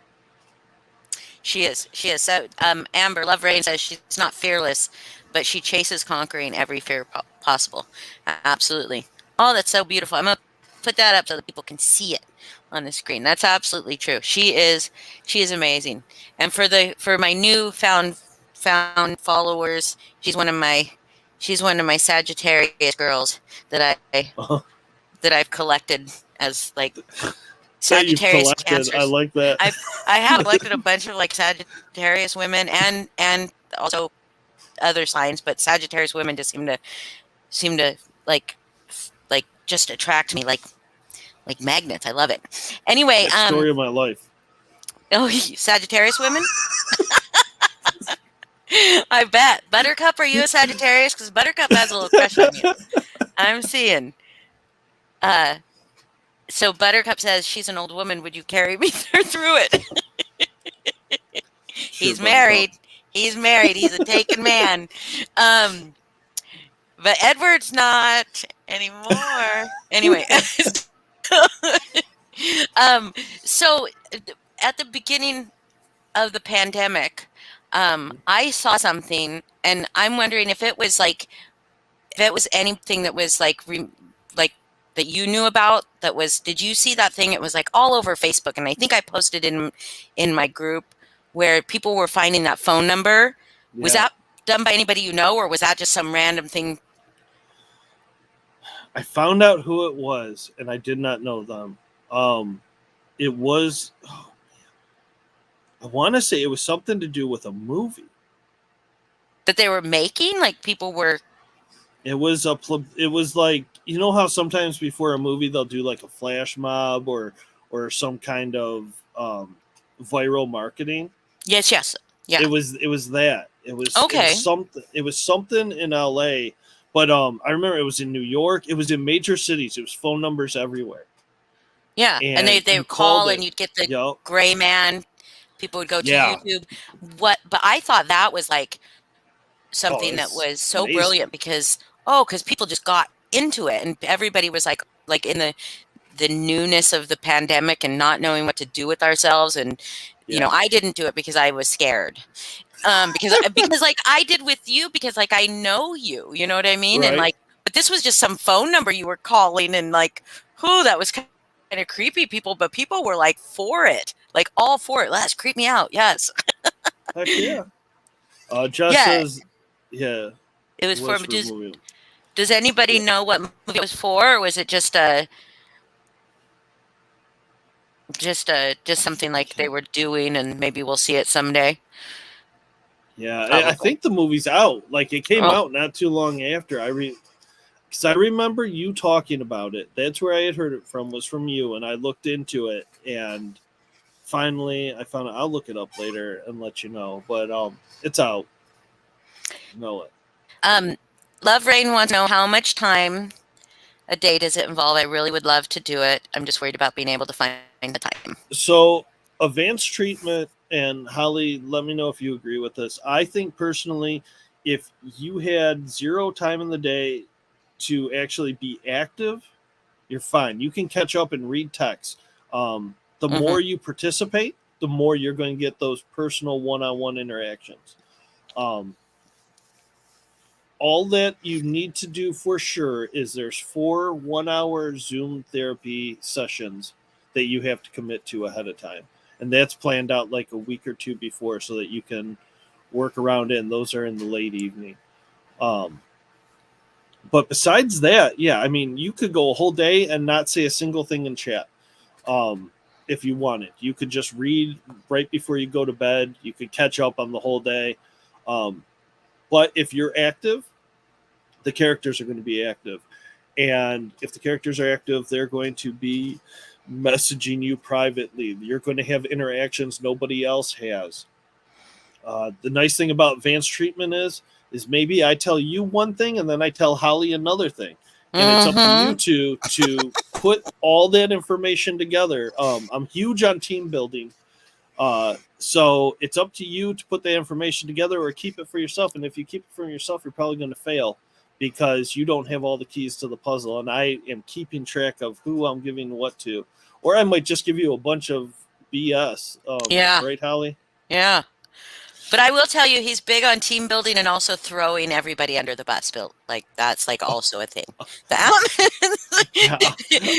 She is. She is. So, Amber Love Rain says she's not fearless, but she chases conquering every fear possible. Absolutely. Oh, that's so beautiful. I'm gonna put that up so that people can see it on the screen. That's absolutely true. She is. She is amazing. And for my new found followers, she's one of my Sagittarius girls that I've collected as like That you've Sagittarius collected, I cancers. like that. I have collected a bunch of like Sagittarius women and also other signs, but Sagittarius women just seem to like like just attract me like magnets. I love it. Anyway, Story of my life. oh, Sagittarius women. I bet. Buttercup, are you a Sagittarius? Because Buttercup has a little crush on you. I'm seeing. So Buttercup says she's an old woman. Would you carry me through it? Sure, He's Buttercup. married. He's married. He's a taken man. But Edward's not anymore. Anyway, so at the beginning of the pandemic, I saw something, and I'm wondering if it was anything that was like that you knew about. That was, did you see that thing? It was like all over Facebook, and I think I posted in my group where people were finding that phone number. Yeah. Was that done by anybody you know, or was that just some random thing? I found out who it was, and I did not know them. It was, I want to say it was something to do with a movie that they were making. Like people were. It was like, you know how sometimes before a movie they'll do like a flash mob or some kind of viral marketing. Yes. Yeah. It was that. Okay. It was something in LA, but I remember it was in New York. It was in major cities. It was phone numbers everywhere. Yeah, and they would call, and you'd get the gray man. People would go to YouTube. But I thought that was like something that was so amazing. Brilliant because people just got into it, and everybody was like in the newness of the pandemic and not knowing what to do with ourselves. And you know, I didn't do it because I was scared. Because like I did with you, because like I know you know what I mean? Right. And like, but this was just some phone number you were calling, and like, that was kind of creepy. People were like for it, like all for it. Let's creep me out. Yes. Heck yeah. Just says, yeah. It was for. Does anybody know what movie it was for, or was it just something like they were doing, and maybe we'll see it someday? Yeah, I think the movie's out. Like it came out not too long after. Because I remember you talking about it. That's where I had heard it from. Was from you, and I looked into it, and finally I found out. I'll look it up later and let you know. But it's out. Know it. Love Rain wants to know how much time a day does it involve. I really would love to do it. I'm just worried about being able to find the time. So advanced treatment. And Hollie, let me know if you agree with this. I think personally, if you had 0 time in the day to actually be active, you're fine. You can catch up and read text. The more you participate, the more you're going to get those personal one-on-one interactions. All that you need to do for sure is there's 4 1-hour Zoom therapy sessions that you have to commit to ahead of time. And that's planned out like a week or 2 before so that you can work around it. And those are in the late evening. But besides that, yeah, I mean, you could go a whole day and not say a single thing in chat. If you wanted, you could just read right before you go to bed. You could catch up on the whole day. But if you're active, the characters are going to be active. And if the characters are active, they're going to be messaging you privately. You're going to have interactions nobody else has. The nice thing about advanced treatment is maybe I tell you one thing and then I tell Hollie another thing, and it's up to you to put all that information together. I'm huge on team building, so it's up to you to put that information together or keep it for yourself. And if you keep it for yourself, you're probably going to fail because you don't have all the keys to the puzzle. And I am keeping track of who I'm giving what to, or I might just give you a bunch of BS. Yeah. Right, Hollie? Yeah. But I will tell you, he's big on team building and also throwing everybody under the bus. Bill, like that's like also a thing.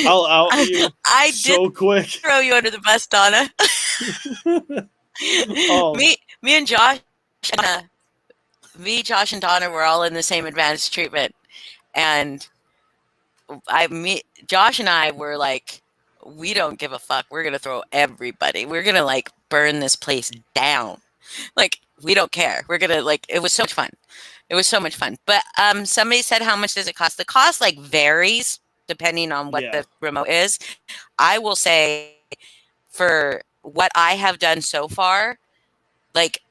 I'll out you I so did quick. throw you under the bus, Donna. Me and Josh, Josh and Donna were all in the same advanced treatment, and Josh and I were like, we don't give a fuck. We're gonna throw everybody. We're gonna like burn this place down. Like we don't care. We're gonna like. It was so much fun. It was so much fun. But somebody said, how much does it cost? The cost like varies depending on what the remote is. I will say, for what I have done so far, like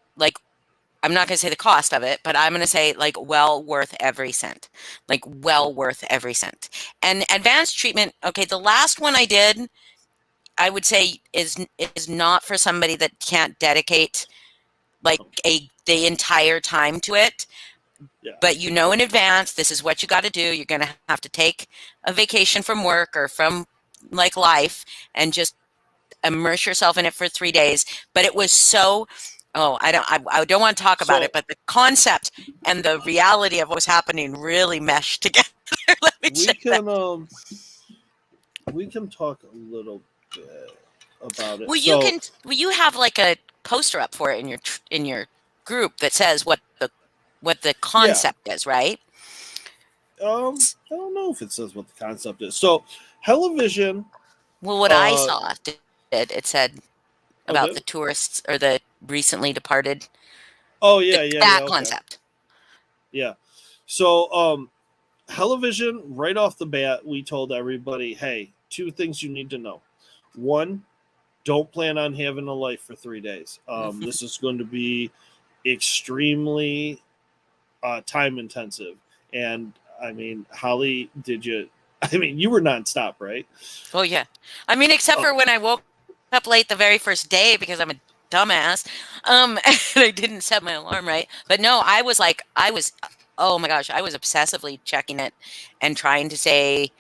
I'm not going to say the cost of it, but I'm going to say like well worth every cent. Like well worth every cent. And advanced treatment, okay, the last one I did, I would say is not for somebody that can't dedicate like the entire time to it. Yeah. But you know in advance, this is what you got to do. You're going to have to take a vacation from work or from like life and just immerse yourself in it for 3 days. But it was so, I don't want to talk about it, but the concept and the reality of what was happening really meshed together. Let me we can talk a little bit about it. Well, you have like a poster up for it in your group that says what the concept is, right? I don't know if it says what the concept is. So, Hellivision. Well, what I saw it said about the tourists or the recently departed. Oh yeah, that concept. Yeah. So, Hellivision, right off the bat, we told everybody, hey, 2 things you need to know. 1, don't plan on having a life for 3 days. This is going to be extremely time intensive. And I mean, Hollie, you were nonstop, right? Oh yeah. I mean, except for when I woke up late the very first day because I'm a dumbass. And I didn't set my alarm right. But no, oh my gosh, I was obsessively checking it and trying to say,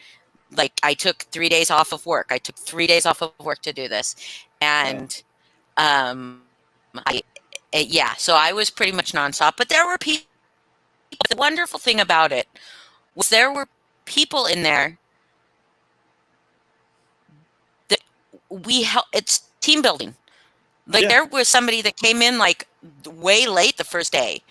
like, I took 3 days off of work. I took 3 days off of work to do this. And so I was pretty much nonstop. But there were people. The wonderful thing about it was there were people in there that it's team building. Like there was somebody that came in like way late the first day.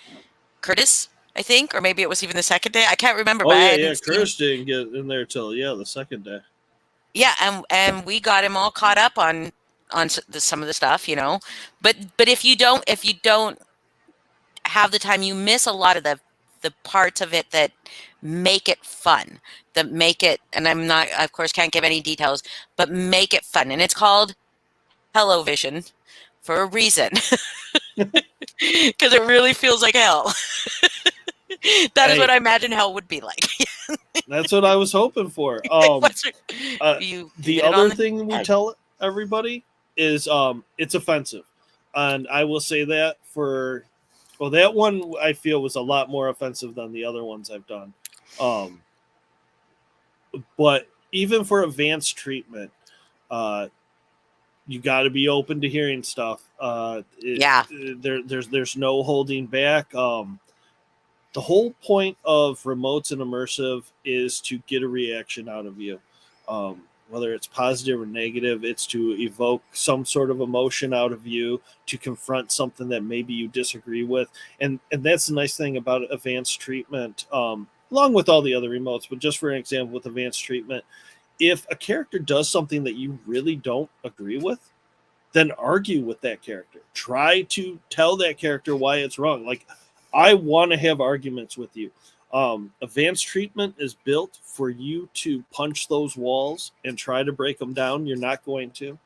Curtis, I think, or maybe it was even the second day. I can't remember. Curtis didn't get in there till the second day. Yeah, and we got him all caught up on some of the stuff, you know. But if you don't have the time, you miss a lot of the parts of it that make it fun, that make it, and I'm not, of course, can't give any details, but make it fun. And it's called Hellivision for a reason, because it really feels like hell. That is what I imagine hell would be like. That's what I was hoping for. The other thing we tell everybody is it's offensive. And I will say that that one I feel was a lot more offensive than the other ones I've done. But even for advanced treatment, you got to be open to hearing stuff. There's no holding back. The whole point of remotes and immersive is to get a reaction out of you. Whether it's positive or negative, it's to evoke some sort of emotion out of you, to confront something that maybe you disagree with. And that's the nice thing about advanced treatment, along with all the other remotes. But just for an example, with advanced treatment, if a character does something that you really don't agree with, then argue with that character. Try to tell that character why it's wrong. Like, I want to have arguments with you. Advanced treatment is built for you to punch those walls and try to break them down. You're not going to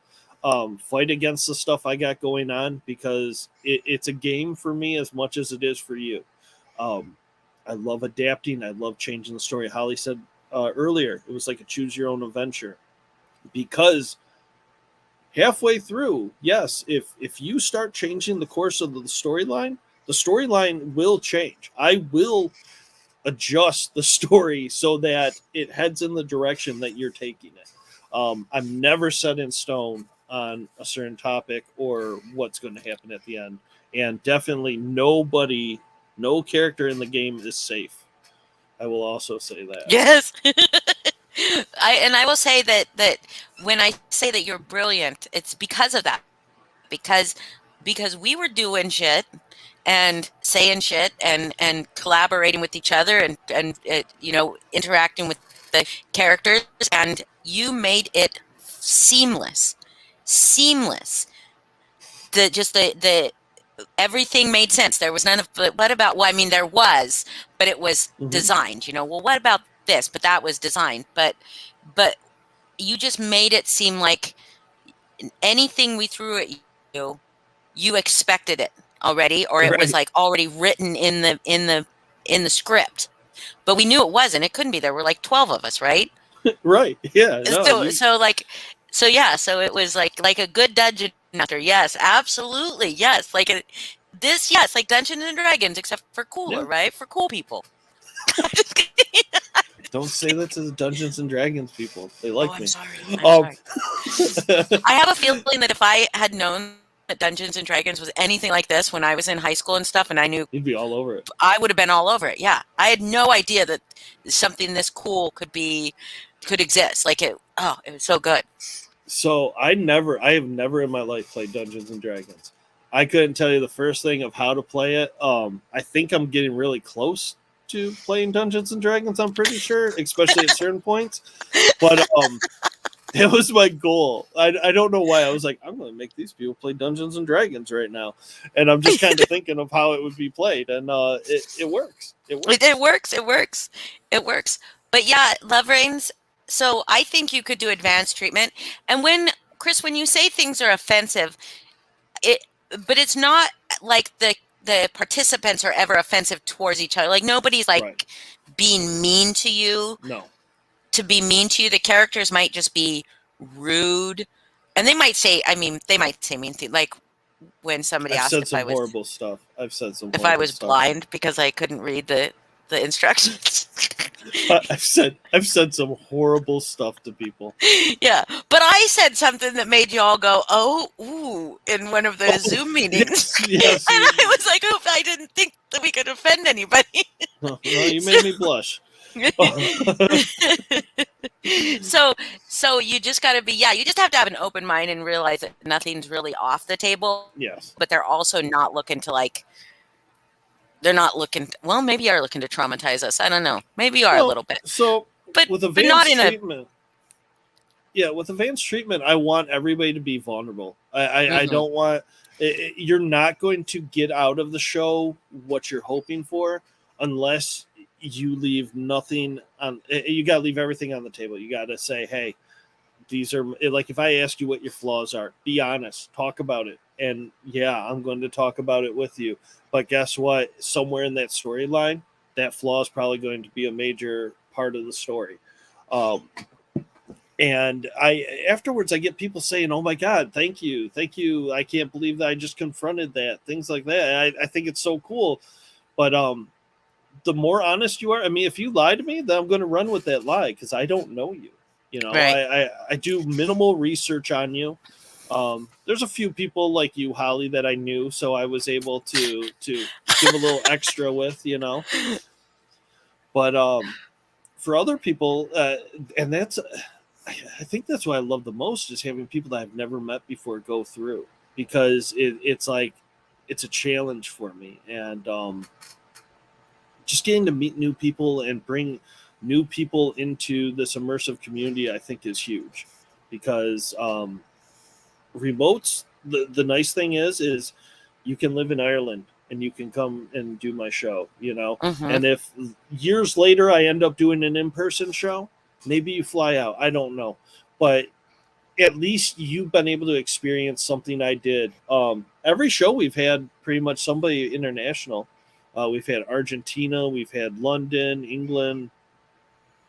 fight against the stuff I got going on, because it's a game for me as much as it is for you. Um, I love adapting. I love changing the story. Hollie said earlier, it was like a choose your own adventure, because halfway through, yes, if you start changing the course of the storyline will change. I will adjust the story so that it heads in the direction that you're taking it. I'm never set in stone on a certain topic or what's going to happen at the end. And definitely no character in the game is safe. I will also say that. Yes. I will say that when I say that you're brilliant, it's because of that. Because we were doing shit and saying shit and collaborating with each other and interacting with the characters, and you made it seamless. The everything made sense. There was none of, but what about, well, I mean, there was, but it was designed, well, what about this? But that was designed. But you just made it seem like anything we threw at you, you expected it already, or it was like already written in the script. But we knew it wasn't. It couldn't be. There were like 12 of us, right? Right. Yeah. No, So it was like a good dungeon master. Yes, absolutely. Yes, yes, like Dungeons and Dragons, except for cooler, right? For cool people. Don't say that to the Dungeons and Dragons people. They like me. I'm sorry. I have a feeling that if I had known that Dungeons and Dragons was anything like this when I was in high school and stuff, and I knew, you'd be all over it. I would have been all over it. Yeah, I had no idea that something this cool could exist. It was so good. So I have never in my life played Dungeons and Dragons. I couldn't tell you the first thing of how to play it. I think I'm getting really close to playing Dungeons and Dragons. I'm pretty sure, especially at certain points. But it was my goal. I don't know why. I was like, I'm going to make these people play Dungeons and Dragons right now, and I'm just kind of thinking of how it would be played, and it works. It works. But yeah, Love Reigns. So I think you could do advanced treatment. And Kris, when you say things are offensive, but it's not like the participants are ever offensive towards each other. Like nobody's being mean to you. No. To be mean to you, the characters might just be rude, and they might say mean things. Like when somebody asked if I was horrible stuff. I've said some. If I was blind because I couldn't read the instructions. I've said some horrible stuff to people. Yeah, but I said something that made you all go, "Oh, ooh!" in one of the Zoom meetings. Yes. And I was like, "Oh, I didn't think that we could offend anybody." No, you made me blush. So you just got to be, you just have to have an open mind and realize that nothing's really off the table. Yes. But they're also not looking to well, maybe you are looking to traumatize us. I don't know. Maybe you are a little bit. So, but with but not in treatment, with advanced treatment, I want everybody to be vulnerable. I don't want, you're not going to get out of the show what you're hoping for unless you leave nothing on. You got to leave everything on the table. You got to say, hey, these are, like, if I ask you what your flaws are, be honest, talk about it. And yeah, I'm going to talk about it with you. But guess what? Somewhere in that storyline, that flaw is probably going to be a major part of the story. And afterwards, I get people saying, "Oh my God, thank you. I can't believe that I just confronted that." Things like that. I think it's so cool. But the more honest you are, if you lie to me, then I'm going to run with that lie because I don't know you. Right. I do minimal research on you. There's a few people like you, Hollie, that I knew, so I was able to give a little extra with, But for other people, and that's, I think that's what I love the most, is having people that I've never met before go through, because it's like, it's a challenge for me. And just getting to meet new people and bring new people into this immersive community, I think is huge, because remotes, the nice thing is you can live in Ireland and you can come and do my show, Mm-hmm. And if years later I end up doing an in-person show, maybe you fly out. I don't know. But at least you've been able to experience something I did. Every show we've had pretty much somebody international. We've had Argentina, we've had London, England,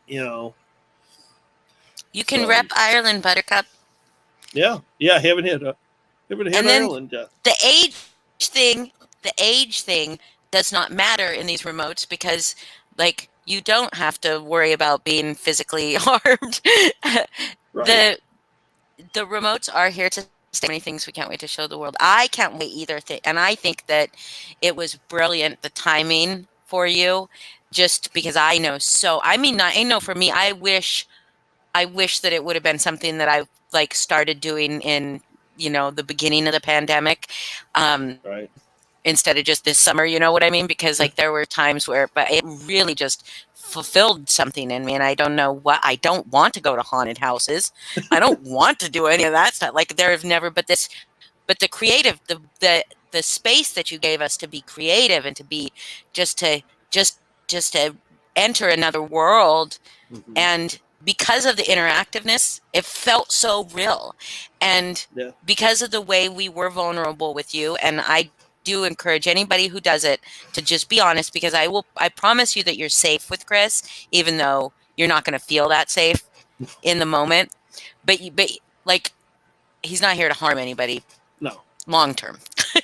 you know. You can So rep Ireland, Buttercup. yeah, haven't had And then Ireland yet. the thing, the age thing does not matter in these remotes because, like, you don't have to worry about being physically harmed. Right. the the remotes are here to stay. Many things we can't wait to show the world. I can't wait either thing, and I think that it was brilliant the timing for you, just because I know so. I mean, I know for me, I wish that it would have been something that I like started doing in the beginning of the pandemic, Right. instead of just this summer. You know what I mean? Because like there were times where, but it really just fulfilled something in me, and I don't know what. I don't want to go to haunted houses. I don't want to do any of that stuff. Like there have never, but the creative, the space that you gave us to be creative and to be just to just just to enter another world, Mm-hmm. and because of the interactiveness, it felt so real. And Yeah. because of the way we were vulnerable with you, and I do encourage anybody who does it to just be honest, because I promise you that you're safe with Kris, even though you're not going to feel that safe in the moment. But like, he's not here to harm anybody No. long term. No.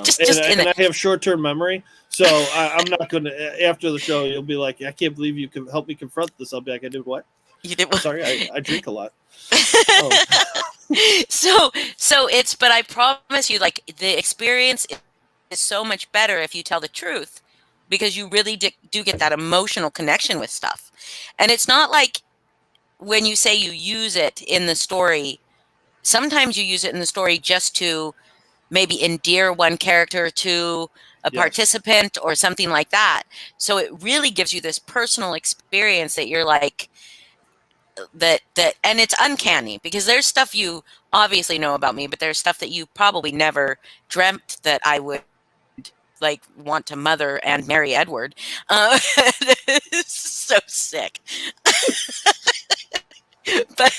just in And the, I have short term memory, so I'm not going to. After the show, you'll be like, I can't believe you can help me confront this. I'll be like, I did what? you did. I'm sorry, I drink a lot. Um, so it's, but I promise you, like, the experience is so much better if you tell the truth, because you really do get that emotional connection with stuff. And it's not like when you say you use it in the story, sometimes you use it in the story just to maybe endear one character to a yes. participant or something like that. So it really gives you this personal experience that you're like, that and it's uncanny, because there's stuff you obviously know about me, but there's stuff that you probably never dreamt that I would like want to mother and marry Edward. So sick. but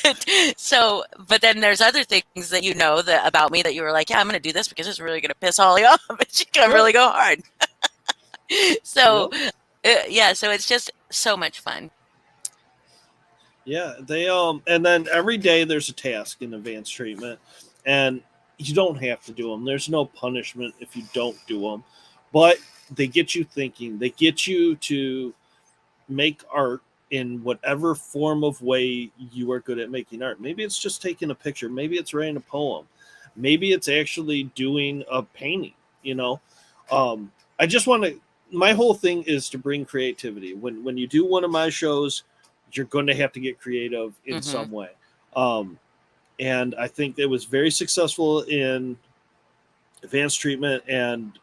but then there's other things that that about me that you were like, yeah, I'm gonna do this because it's really gonna piss Holly off, and she's gonna really Right. go hard. So Yep. yeah, so it's just so much fun. Yeah. They and then every day there's a task in advanced treatment, and you don't have to do them. There's no punishment if you don't do them, but they get you thinking. They get you to make art in whatever form of way you are good at making art. Maybe it's just taking a picture. Maybe it's writing a poem. Maybe it's actually doing a painting. You know, I just want to. My whole thing is to bring creativity. When you do one of my shows, you're going to have to get creative in Hmm. some way. Um, and I think it was very successful in advanced treatment and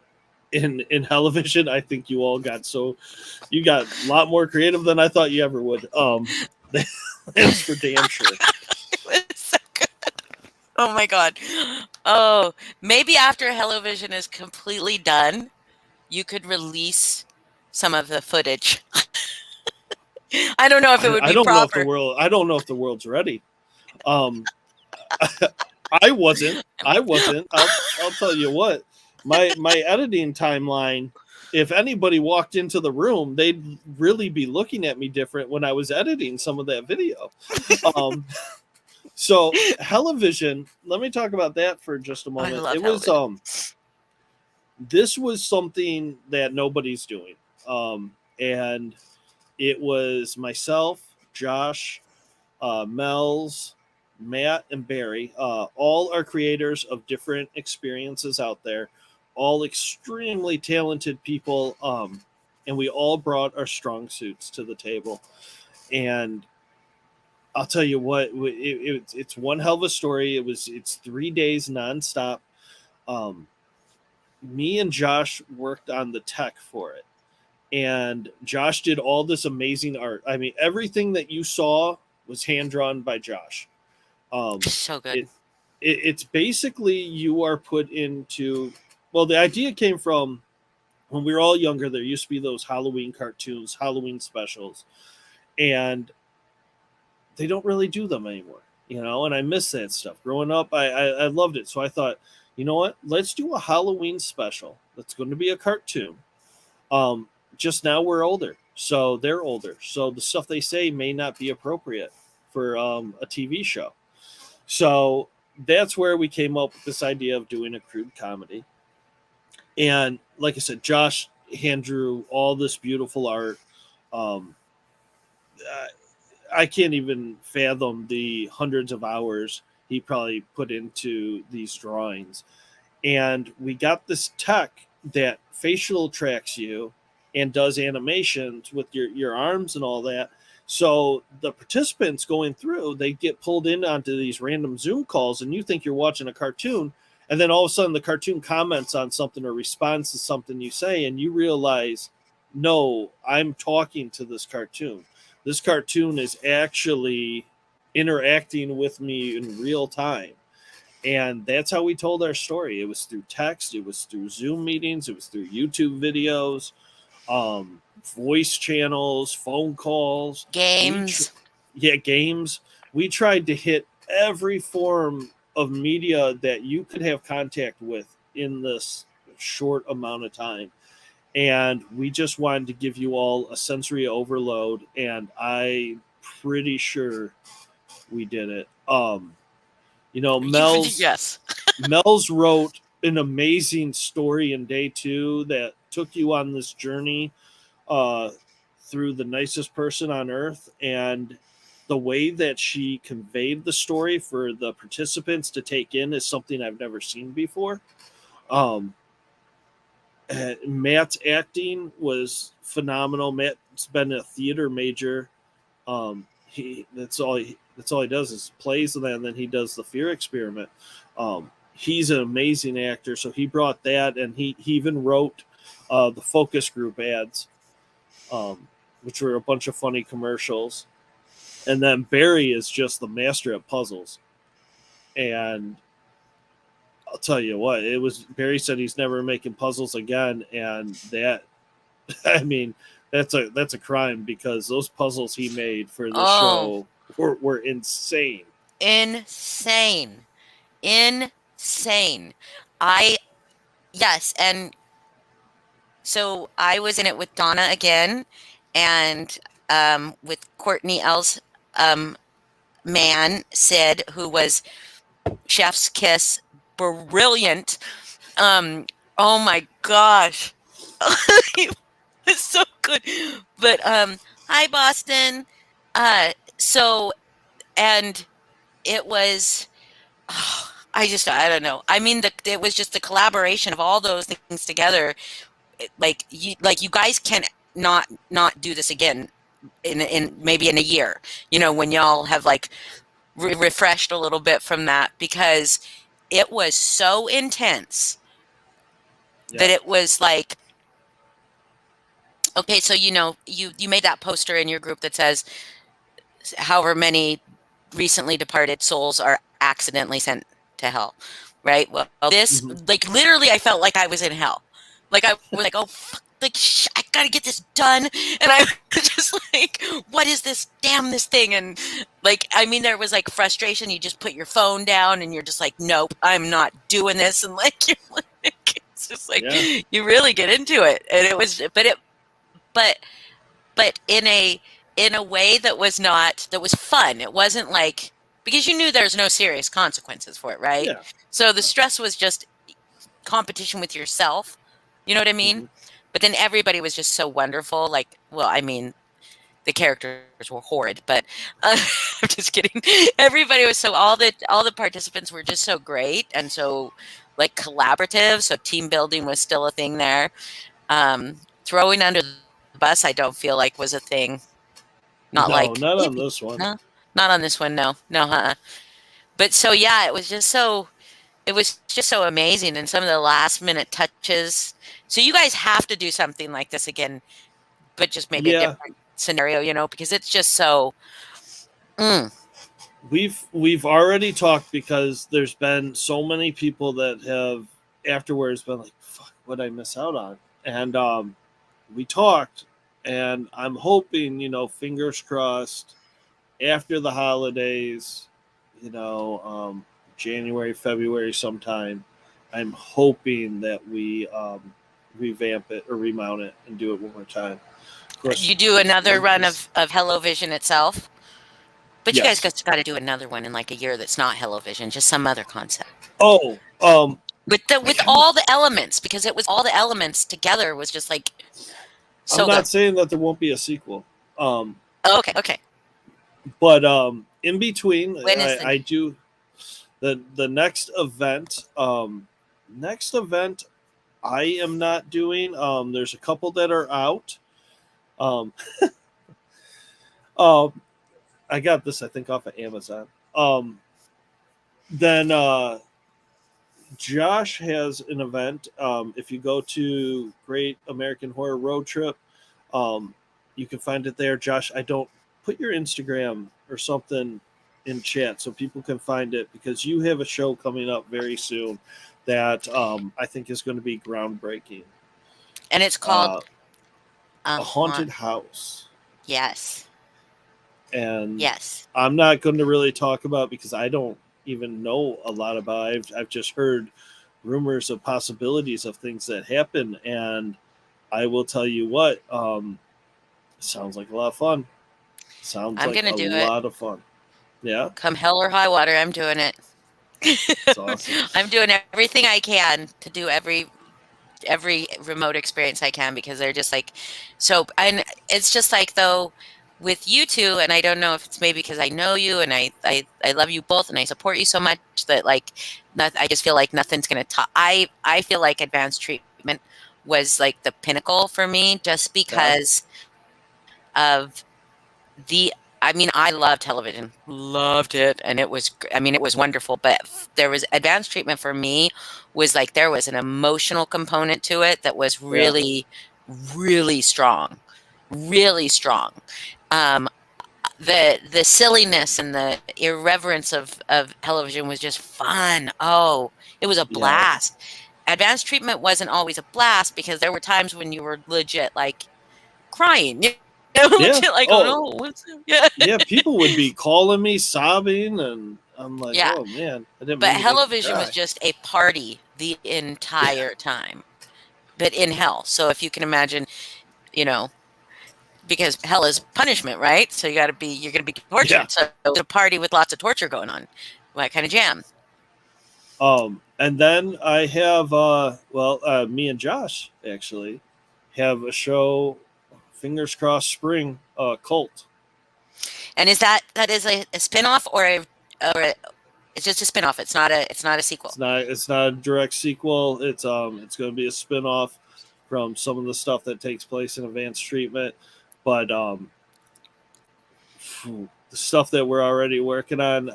in television. I think you got a lot more creative than I thought you ever would. That's for damn sure. It was so good. Oh my god. Oh, maybe after Hellovision is completely done, you could release some of the footage. I don't know if it would I be don't know if proper. I don't know if the world's ready. Um, I wasn't. I wasn't. I'll tell you what. My editing timeline. If anybody walked into the room, they'd really be looking at me different when I was editing some of that video. Um, so Hellovision. Let me talk about that for just a I moment. love It was Hellovision. this was something that nobody's doing. And it was myself, Josh, Mel's, Matt, and Barry. All are creators of different experiences out there, all extremely talented people. And we all brought our strong suits to the table. And I'll tell you what, it's one hell of a story. It's 3 days nonstop. Um, Me and Josh worked on the tech for it, and Josh did all this amazing art. I mean, everything that you saw was hand drawn by Josh. Um, So it, good. it's basically you are put into. Well, the idea came from. when we were all younger, there used to be those Halloween cartoons, Halloween specials, and they don't really do them anymore, and I miss that stuff. Growing up, I loved it. So I thought, you know what? Let's do a Halloween special that's going to be a cartoon. Um, just now we're older, so they're older. So the stuff they say may not be appropriate for a TV show. So that's where we came up with this idea of doing a crude comedy. And like I said, Josh hand drew all this beautiful art. Um, I can't even fathom the hundreds of hours he probably put into these drawings. And we got this tech that facial tracks you and does animations with your arms and all that. So the participants going through, they get pulled in onto these random Zoom calls, and you think you're watching a cartoon, and then all of a sudden the cartoon comments on something or responds to something you say, and you realize, no, I'm talking to this cartoon. This cartoon is actually interacting with me in real time. And that's how we told our story. It was through text, it was through Zoom meetings, it was through YouTube videos, voice channels, phone calls, Games. games. We tried to hit every form of media that you could have contact with in this short amount of time. And we just wanted to give you all a sensory overload, and I'm pretty sure we did it. Mel's Yes. Mel's wrote an amazing story in day 2 that took you on this journey through the nicest person on earth, and the way that she conveyed the story for the participants to take in is something I've never seen before. Matt's acting was phenomenal. Matt's been a theater major. That's all he does is plays, and then he does the Fear Experiment. He's an amazing actor, so he brought that, and he even wrote the focus group ads, which were a bunch of funny commercials. And then Barry is just the master at puzzles. And I'll tell you what, Barry said he's never making puzzles again, and that, I mean, that's a crime, because those puzzles he made for the show were insane. Insane. Yes, and so I was in it with Donna again, and with Courtney L's man, Sid, who was Chef's Kiss, brilliant. Oh my gosh. It's so good. But hi Boston. So, and it was I don't know. I mean, it was just the collaboration of all those things together. Like you guys can not do this again in maybe in a year. When y'all have like refreshed a little bit from that, because it was so intense that it was like, okay, so you made that poster in your group that says however many recently departed souls are accidentally sent to hell, right? Well, this like literally I felt like I was in hell. Like I was like, oh fuck, like I gotta get this done, and I was just like, what is this thing? And like, I mean, there was like frustration. You just put your phone down and you're just like, nope, I'm not doing this. And like, you're like, it's just like, you really get into it. And it was, but in a way that was fun. It wasn't like, because you knew there's no serious consequences for it, right? Yeah. So the stress was just competition with yourself. You know what I mean? But then everybody was just so wonderful. Like, well, I mean, the characters were horrid, but I'm just kidding. Everybody was all the participants were just so great and so like collaborative. So team building was still a thing there. Throwing under the bus, I don't feel like was a thing. Not on this one. No, not on this one. No. But so yeah, it was just so amazing, and some of the last minute touches. So you guys have to do something like this again, but just maybe a different scenario, because it's just so. We've already talked, because there's been so many people that have afterwards been like, fuck, what'd I miss out on? and we talked, and I'm hoping, fingers crossed, after the holidays, you know, January, February, sometime. I'm hoping that we revamp it or remount it and do it one more time. Of course, You do another run it's, of Hello Vision itself, but you guys yes. got to do another one in like a year that's not Hello Vision, just some other concept. Oh, I With kind of. all the elements, because it was all the elements together was just like I'm so not good. saying that there won't be a sequel. Um, Oh, okay, okay. but in between, When is the I do the next event. Next event, I am not doing. There's a couple that are out. Um, uh, I got this, I think, off of Amazon. Then Josh has an event. If you go to Great American Horror Road Trip, um, you can find it there. Josh, I don't put your Instagram or something in chat so people can find it, because you have a show coming up very soon that I think is going to be groundbreaking. and it's called Uh, a a haunt. haunted house. Yes, And yes. I'm not going to really talk about, because I don't even know a lot about it. I've just heard rumors of possibilities of things that happen, and I will tell you what, it sounds like a lot of fun. Sounds I'm like gonna a do it. lot of fun. Yeah, Come hell or high water, I'm doing it. it's awesome. I'm doing everything I can to do every remote experience I can, because they're just like so. And it's just like, though, with you two, and I don't know if it's maybe because I know you and I love you both and I support you so much that like I just feel like nothing's gonna top. I feel like advanced treatment was like the pinnacle for me, just Yeah, because of the I mean, I love television, loved it, and I mean, it was wonderful. But there was advanced treatment for me was like there was an emotional component to it that was yeah, really, really strong, really strong. Um, the silliness and the irreverence of television was just fun. Oh, it was a yeah, blast. Advanced treatment wasn't always a blast, because there were times when you were legit like crying, yeah. legit like, oh Oh, no, what's yeah. yeah. People would be calling me sobbing, and I'm like, Yeah, oh man, I didn't but mean to make you Hellovision was cry. just a party the entire time, but in hell. So if you can imagine, you know, because hell is punishment, right? So you're gonna be Yeah. tortured. So it's a party with lots of torture going on. What kind of jam? And then I have, me and Josh actually have a show, fingers crossed, spring, Cult. And is that is a spin-off or a, it's just a spin-off. It's not a sequel. It's not a direct sequel. It's going to be a spin off from some of the stuff that takes place in Advanced Treatment, but the stuff that we're already working on,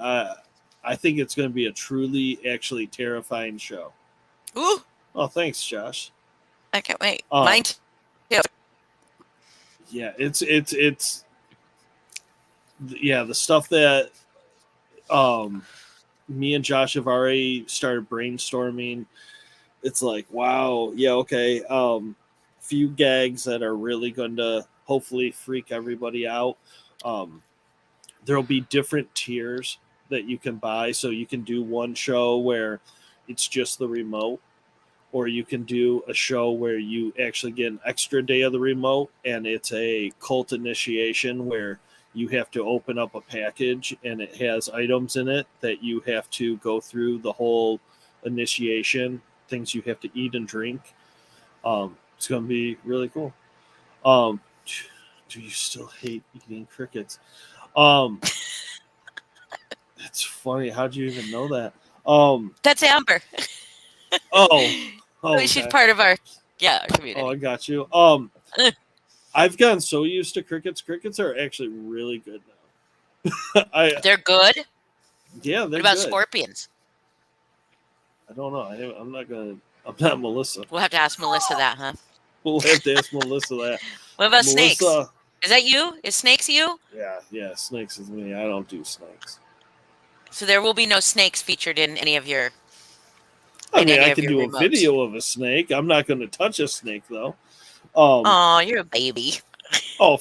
I think it's going to be a truly, actually terrifying show. Ooh, Oh, thanks, Josh. I can't wait. Um, Mine too. yeah, it's yeah, the stuff that um me and Josh have already started brainstorming. It's like, wow, yeah, okay. Few gags that are really going to hopefully freak everybody out. Um, there'll be different tiers that you can buy, so you can do one show where it's just the remote, or you can do a show where you actually get an extra day of the remote, and it's a cult initiation where you have to open up a package and it has items in it that you have to go through the whole initiation, things you have to eat and drink. It's going to be really cool. Um, do you still hate eating crickets? Um, it's funny. How'd you even know that? Um, That's Amber. oh, oh, She's okay. part of our our Oh, I community. got you. I've gotten so used to crickets. Crickets are actually really good now. They're good. Yeah, What they're about good. scorpions? I don't know. I'm not gonna. I'm not Melissa. We'll have to ask Melissa that, huh? We'll have to ask Melissa that. What about snakes? Melissa. Is that you? Is snakes you? Yeah, yeah. Snakes is me. I don't do snakes. So there will be no snakes featured in any of your. I in mean, any I of can your do a remotes. video of a snake. I'm not going to touch a snake though. Oh, you're a baby. Oh,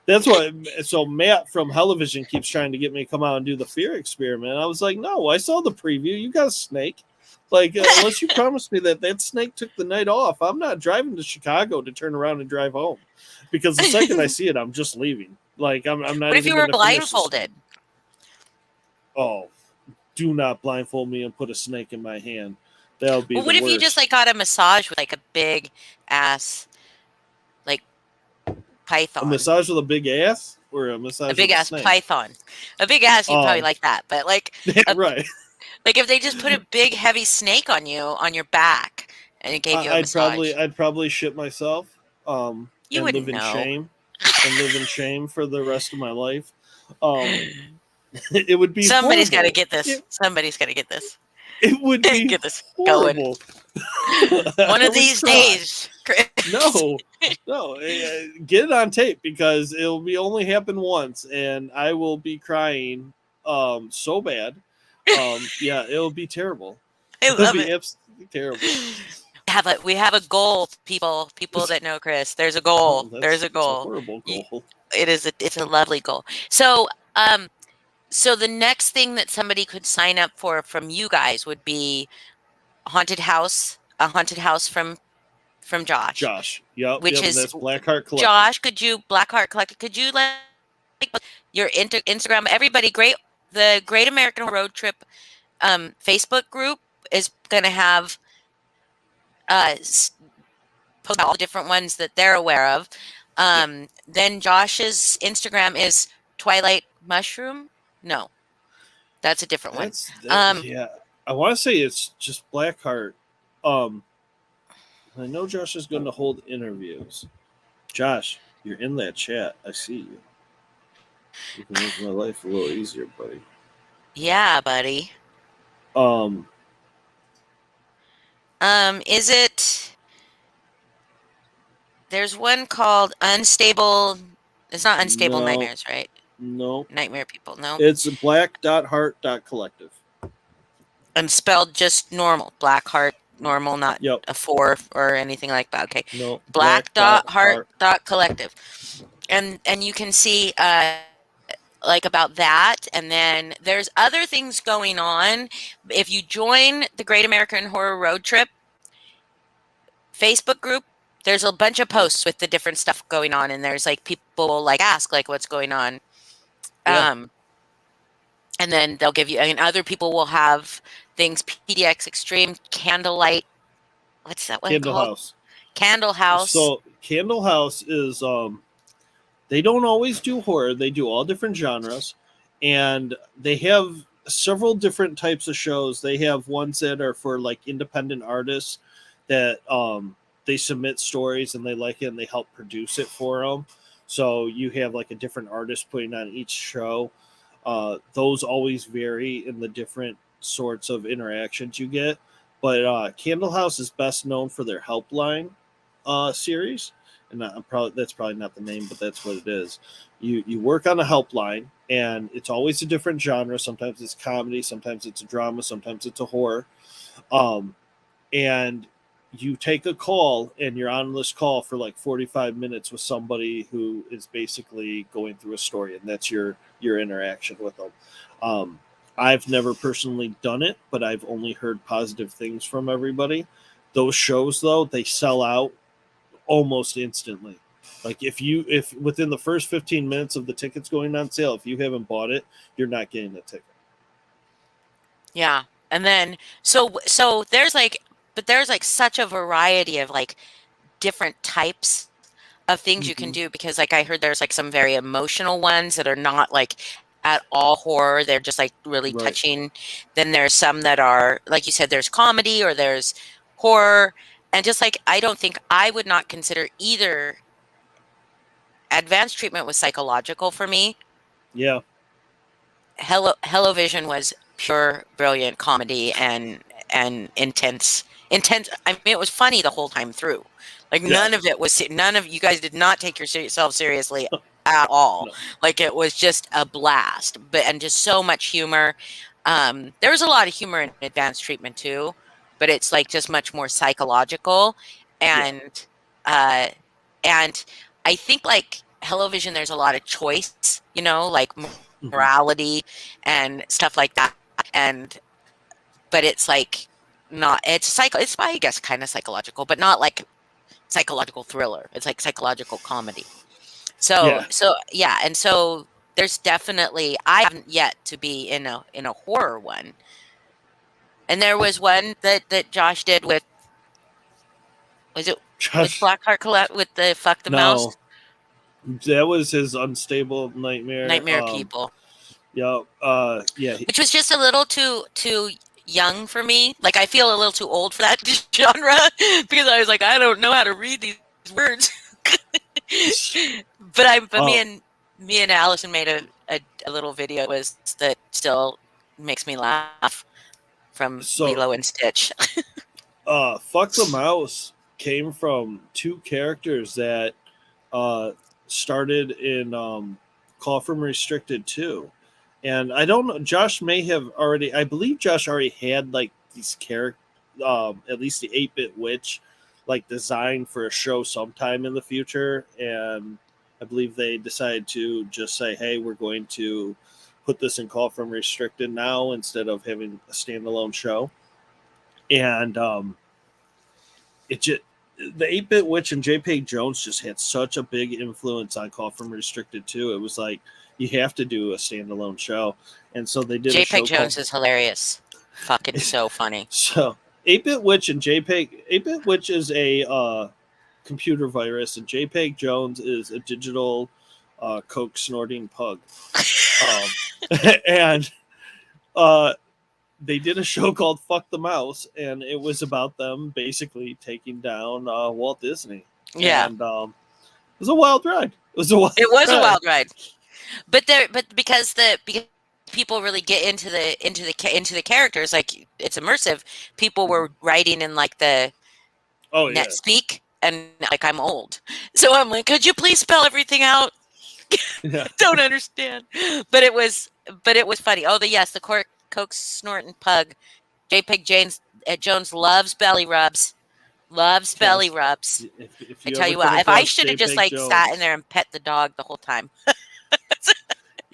that's what. So Matt from Hellivision keeps trying to get me to come out and do the fear experiment. I was like, no, I saw the preview. You got a snake. Like, unless you promised me that snake took the night off, I'm not driving to Chicago to turn around and drive home. Because the second I see it, I'm just leaving. Like, I'm not What if even you were going to finish this. blindfolded? Oh, do not blindfold me and put a snake in my hand. That'll be Well, the what if worst. you just like got a massage with like a big ass, like python? A massage with a big ass or a massage A big with a ass snake? python. A big ass, you'd probably like that. But like, Right. like if they just put a big heavy snake on you on your back and it gave you a I'd massage, probably shit myself, you and wouldn't live in know. shame, for the rest of my life. It would be Somebody's got to horrible. get this. Somebody's got to get this. It would be Get this going. horrible. One I of would these cry. days, Kris. No, get it on tape because it'll be only happen once, and I will be crying, so bad. Yeah, it'll be terrible. I It'll love be it. absolutely terrible. We have a goal, people that know Kris. There's a goal. There's a It's a goal. horrible goal. It's a lovely goal. So so the next thing that somebody could sign up for from you guys would be a haunted house from Josh. Yep, which is that's Blackheart Collective. Josh. Blackheart Collective? Could you like your Instagram? Everybody, the Great American Road Trip Facebook group is going to have post all the different ones that they're aware of. Then Josh's Instagram is Twilight Mushroom. No, that's a different one. Yeah. I want to say it's just Blackheart. I know Josh is going to hold interviews. Josh, you're in that chat. I see you. You can make my life a little easier, buddy. Yeah, buddy. Is it? There's one called Unstable. It's not Unstable Nightmares, right? No. Nightmare People. No. It's black.heart.collective. And spelled just normal. Blackheart normal, not a 4 or anything like that. Okay. No. Black.heart.collective. And you can see like about that, and then there's other things going on. If you join the Great American Horror Road Trip Facebook group, there's a bunch of posts with the different stuff going on, and there's like people like ask like what's going on. And then they'll give you, and other people will have things, PDX Extreme, Candlelight. What's that one Candle called? House. Candle House. So Candle House is they don't always do horror. They do all different genres, and they have several different types of shows. They have ones that are for like independent artists that they submit stories and they like it and they help produce it for them. So you have like a different artist putting on each show. Those always vary in the different sorts of interactions you get. But Candle House is best known for their Helpline series. And that's probably not the name, but that's what it is. You work on a helpline, and it's always a different genre. Sometimes it's comedy, sometimes it's a drama, sometimes it's a horror. And you take a call, and you're on this call for like 45 minutes with somebody who is basically going through a story, and that's your interaction with them. I've never personally done it, but I've only heard positive things from everybody. Those shows, though, they sell out almost instantly. Like if within the first 15 minutes of the tickets going on sale, if you haven't bought it, you're not getting the ticket. Yeah. And then so there's like such a variety of like different types of things you can do, because like I heard there's like some very emotional ones that are not like at all horror. They're just like really touching. Then there's some that are, like you said, there's comedy or there's horror. And just like, I would not consider either advanced treatment was psychological for me. Yeah. Hello Vision was pure, brilliant comedy and intense. I mean, it was funny the whole time through. Like none of you guys did not take yourself seriously at all. No. Like it was just a blast, and just so much humor. There was a lot of humor in advanced treatment too. but it's like just much more psychological. And and I think like Hellovision, there's a lot of choice, you know, like morality and stuff like that. And but it's like not it's I guess kind of psychological, but not like psychological thriller. It's like psychological comedy. So Yeah. yeah, and so there's definitely I haven't yet to be in a horror one. And there was one that Josh did with was it with Josh, Blackheart Colette with the Fuck the no, Mouse that was his unstable nightmare. Nightmare People, Yeah, yeah, which was just a little too young for me. Like I feel a little too old for that genre because I was like I don't know how to read these words. But oh, me and Allison made a little video was that still makes me laugh from so Lilo and Stitch. Fuck the Mouse came from two characters that uh started in Call from Restricted 2. And I don't know, Josh may have already, I believe Josh already had like these characters, at least the 8-bit witch, like designed for a show sometime in the future. And I believe they decided to just say, hey, we're going to put this in Call from Restricted now instead of having a standalone show. And it just, the 8-bit witch and JPEG Jones just had such a big influence on Call from Restricted 2. It was like you have to do a standalone show, and so they did a JPEG show Jones called is hilarious, fucking so funny. so 8-bit witch and JPEG. 8-bit witch is a computer virus, and JPEG Jones is a digital coke snorting pug. And they did a show called Fuck the Mouse, and it was about them basically taking down Walt Disney. Yeah, And it was a wild ride. It was a wild it was a ride. wild ride, but because people really get into the characters, like it's immersive. People were writing in like the Oh yeah. net speak, and like I'm old, so I'm like, could you please spell everything out? Yeah. Don't understand, but it was funny. Oh, the coke snorting pug. JPEG Jones loves belly rubs. Loves belly Yes. rubs. If I you tell ever you come what, if I across should have just JPEG like sat in Jones, there and pet the dog the whole time.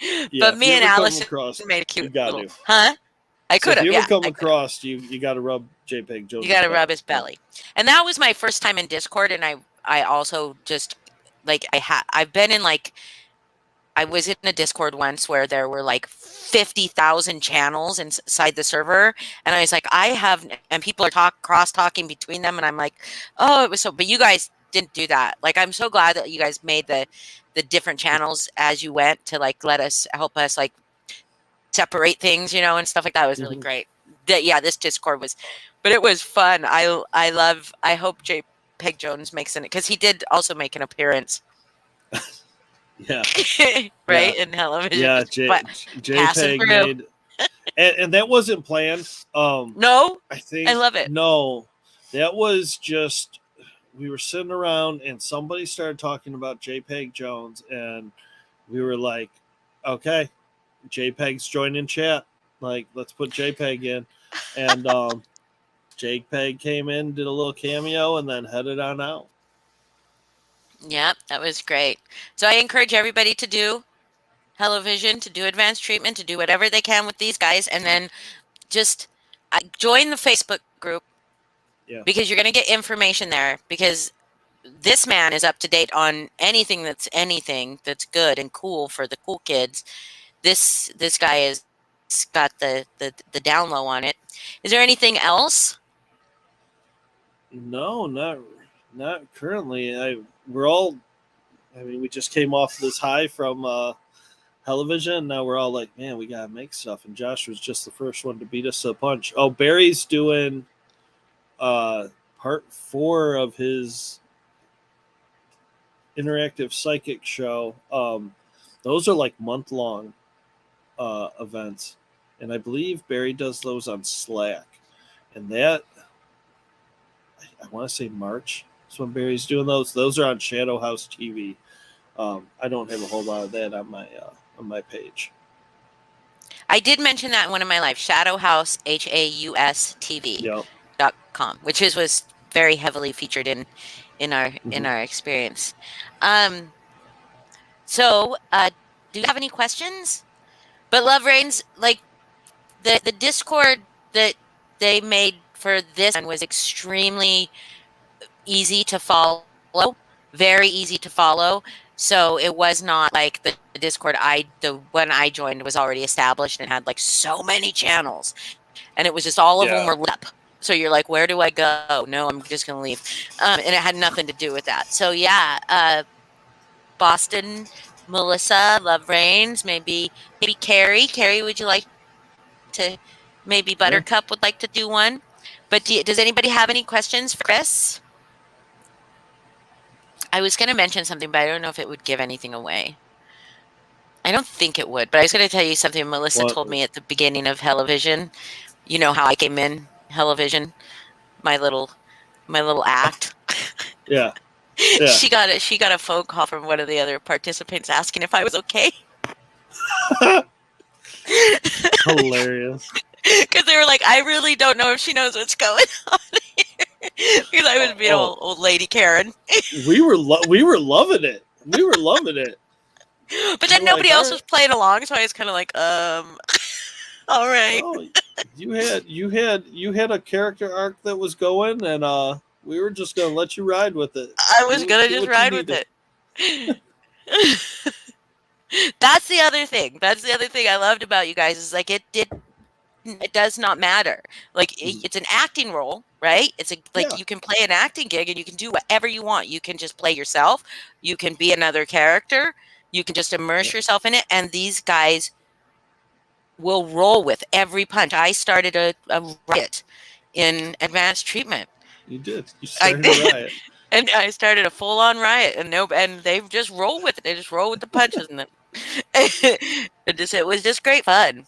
yeah, But if you me and ever come Allison across, made a you cute got little, to. huh? I So could if have, you ever yeah. come I could have. across, you got to rub JPEG Jones. You got to rub his belly. And that was my first time in Discord, and I also just like I've been in like I was in a Discord once where there were like 50,000 channels inside the server. And I was like, and people are cross talking between them. And I'm like, oh, it was but you guys didn't do that. Like, I'm so glad that you guys made the different channels as you went to like, help us like separate things, you know, and stuff like that. It was really great. Yeah, this Discord but it was fun. I hope JPEG Jones makes it because he did also make an appearance. Yeah. Right Yeah. in Hellovision, Yeah. just passing JPEG through. made, and that wasn't planned. No, I I think love it. no, that was just we were sitting around and somebody started talking about JPEG Jones, and we were like, okay, JPEG's joining chat. Like, let's put JPEG in, and JPEG came in, did a little cameo, and then headed on out. Yeah, that was great. So I encourage everybody to do Hellovision, to do advanced treatment, to do whatever they can with these guys, and then just join the Facebook group Yeah. because you're going to get information there. Because this man is up to date on anything that's good and cool for the cool kids. This guy is got the down low on it. Is there anything else? No, not currently. We're all. I mean, we just came off this high from television. Now we're all like, man, we gotta make stuff. And Josh was just the first one to beat us to the punch. Oh, Barry's doing part 4 of his interactive psychic show. Those are like month-long events, and I believe Barry does those on Slack. And that, I want to say March is when Barry's doing those. Those are on Shadow House TV. I don't have a whole lot of that on my page. I did mention that in one of my lives. Shadow House, HAUS TV. Yep. com, which was very heavily featured in our experience. Um, so, do you have any questions? But Love Reigns, like the Discord that they made for this one was extremely easy to follow, very easy to follow. So it was not like the Discord the one I joined was already established and had like so many channels, and it was just all of them Yeah. were lit up. So you're like, where do I go? No, I'm just gonna leave, and it had nothing to do with that. So yeah, Boston, Melissa, Love Reigns, maybe Carrie. Carrie, would you like to? Maybe Yeah. Buttercup would like to do one. But does anybody have any questions for Kris? I was going to mention something, but I don't know if it would give anything away. I don't think it would, but I was going to tell you something Melissa What? told me at the beginning of Hellovision. You know how I came in Hellovision, my little act. Yeah. Yeah. She got a phone call from one of the other participants asking if I was okay. Hilarious. Because they were like, I really don't know if she knows what's going on here. Because I was being Oh, old lady Karen. we were loving it. We were loving it. But then We're nobody like, all else right. was playing along, so I was kind of like, all right. Oh, you had a character arc that was going, and we were just gonna let you ride with it. I was gonna Do just what you ride with needed. it. That's the other thing. That's the other thing I loved about you guys is like it does not matter. Like it's an acting role, right? It's like Yeah. you can play an acting gig and you can do whatever you want. You can just play yourself. You can be another character. You can just immerse Yeah. yourself in it. And these guys will roll with every punch. I started a riot in advanced treatment. You did. You I started a did. riot. And I started a full on riot, and they just roll with it. They just roll with the punches, and it was just great fun.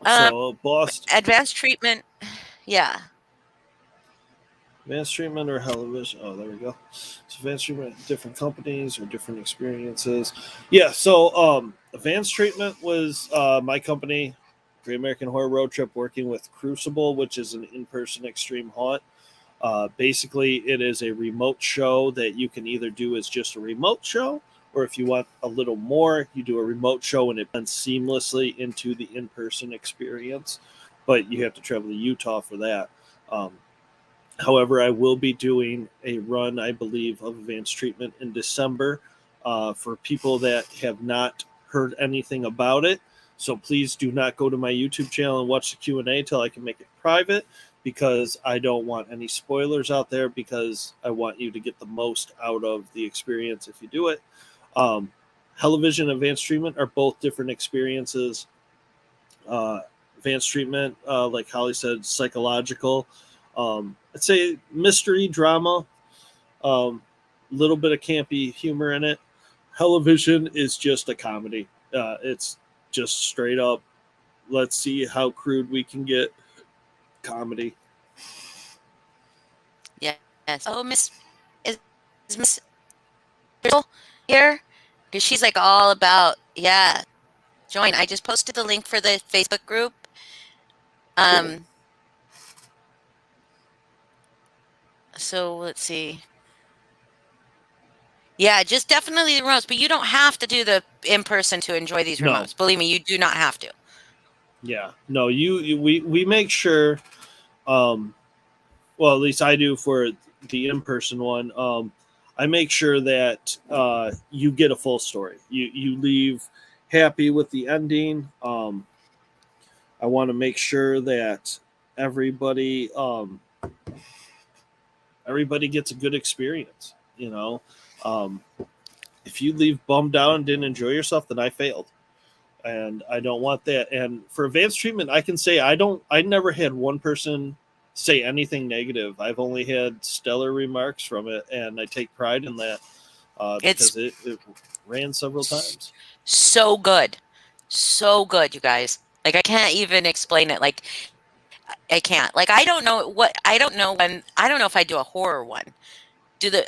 Um, So, Boston. advanced treatment, yeah, Advanced treatment or television? Oh, there we go. So advanced treatment, different companies or different experiences. Yeah. So advanced treatment was my company, Great American Horror Road Trip, working with Crucible, which is an in-person extreme haunt. Basically, it is a remote show that you can either do as just a remote show, or if you want a little more, you do a remote show and it blends seamlessly into the in-person experience. But you have to travel to Utah for that. Um, However, I will be doing a run, I believe, of advanced treatment in December for people that have not heard anything about it. So please do not go to my YouTube channel and watch the Q&A till I can make it private because I don't want any spoilers out there because I want you to get the most out of the experience if you do it. Television and advanced treatment are both different experiences. Advanced treatment, like Hollie said, psychological. I'd say mystery drama, little bit of campy humor in it. Television is just a comedy. It's just straight up. Let's see how crude we can get comedy. yes. Oh, is Miss Crystal here? Because she's like all about join. I just posted the link for the Facebook group. Cool. Um, so let's see. Yeah, just definitely the remotes, but you don't have to do the in person to enjoy these No. remotes. Believe me, you do not have to. Yeah. No. We make sure. Well, at least I do for the in person one. I make sure that you get a full story. You leave happy with the ending. I want to make sure that everybody everybody gets a good experience. You know, um, if you leave bummed out and didn't enjoy yourself, then I failed, and I don't want that. And for advanced treatment, I can say I never had one person say anything negative. I've only had stellar remarks from it, and I take pride in that It's because it ran several times. so good. So good, you guys. Like I can't even explain it. Like I can't. Like I don't know I don't know if I do a horror one.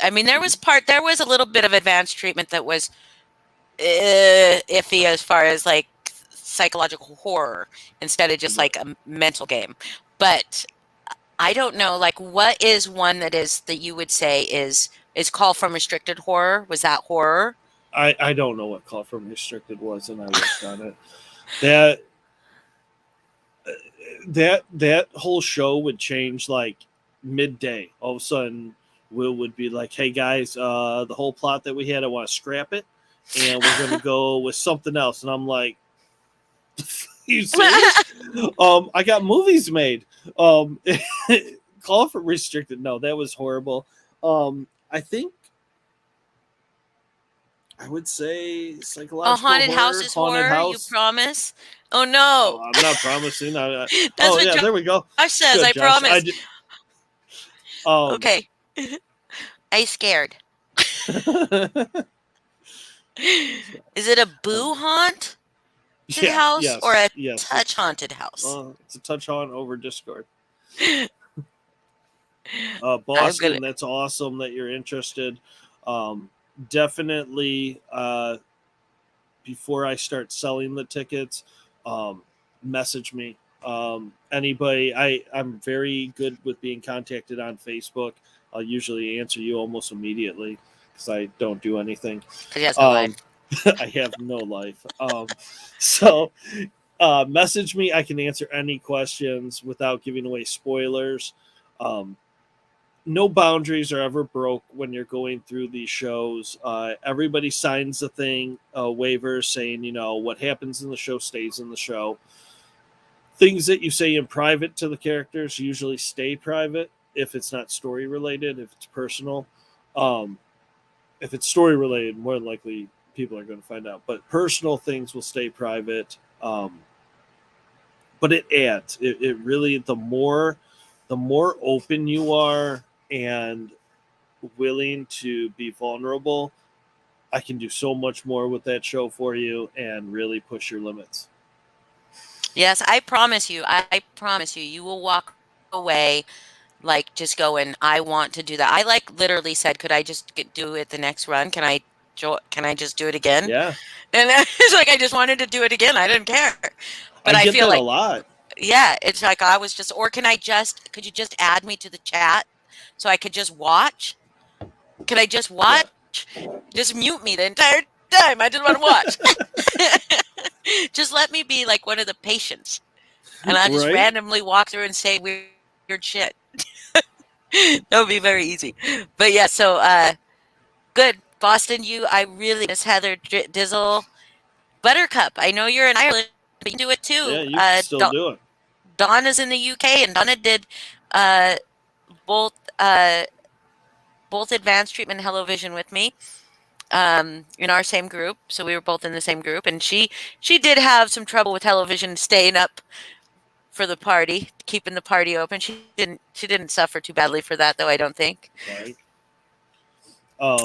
I mean Mhm. there was a little bit of advanced treatment that was iffy as far as like psychological horror instead of just Right. like a mental game. But I don't know, like, what is one that you would say is Call from Restricted horror? Was that horror? I don't know what Call from Restricted was, and I worked on it. That that whole show would change like midday. All of a sudden, Will would be like, "Hey guys, the whole plot that we had, I want to scrap it, and we're gonna go with something else." And I'm like, "You serious? I got movies made. Um, Call for Restricted. No, that was horrible. I think I would say A psychological haunted house horror, is haunted horror, you house. promise? Oh Oh, no. I'm not promising. That's Oh what yeah, Josh there we go. says, Good, I Josh. promise. Um, Okay. I scared. Is it a boo um, haunted yeah, house or yes, a yes. touch haunted house? It's a touch on over Discord. I'm gonna Boston, that's awesome that you're interested. Um, definitely, before I start selling the tickets, um, message me. Anybody, I'm very good with being contacted on Facebook. I'll usually answer you almost immediately because I don't do anything. because he has no Um, life. I have no life. So message me. I can answer any questions without giving away spoilers. Um, no boundaries are ever broke when you're going through these shows. Everybody signs the thing, waiver saying, what happens in the show stays in the show. Things that you say in private to the characters usually stay private if it's not story related, if it's personal. Um, if it's story related, more than likely people are going to find out. But personal things will stay private. But it adds. It really the more open you are and willing to be vulnerable, I can do so much more with that show for you and really push your limits. Yes, I promise you. I promise you, you will walk away like just going, I want to do that. I like literally said, could I just do it the next run? Can I just do it again? Yeah, And it's like I just wanted to do it again. I didn't care. But I I get feel that a like, lot. yeah, it's like I was just, or could you just add me to the chat so I could just watch? Could I just Yeah, watch? Just mute me the entire time. I just want to watch. Just let me be like one of the patients, and I'll just right. randomly walk through and say weird shit. That would be very easy. But yeah, so good. Boston, I really miss Heather Dizzle. Buttercup, I know you're in Ireland, but you can do it Yeah, too. you can still do it. Donna's in the UK, and Donna did uh, both uh, both advanced treatment and Hello Vision with me in our same group. So we were both in the same group, and she did have some trouble with Hello Vision staying up for the party, keeping the party open. She didn't suffer too badly for that, though. I don't think. Right.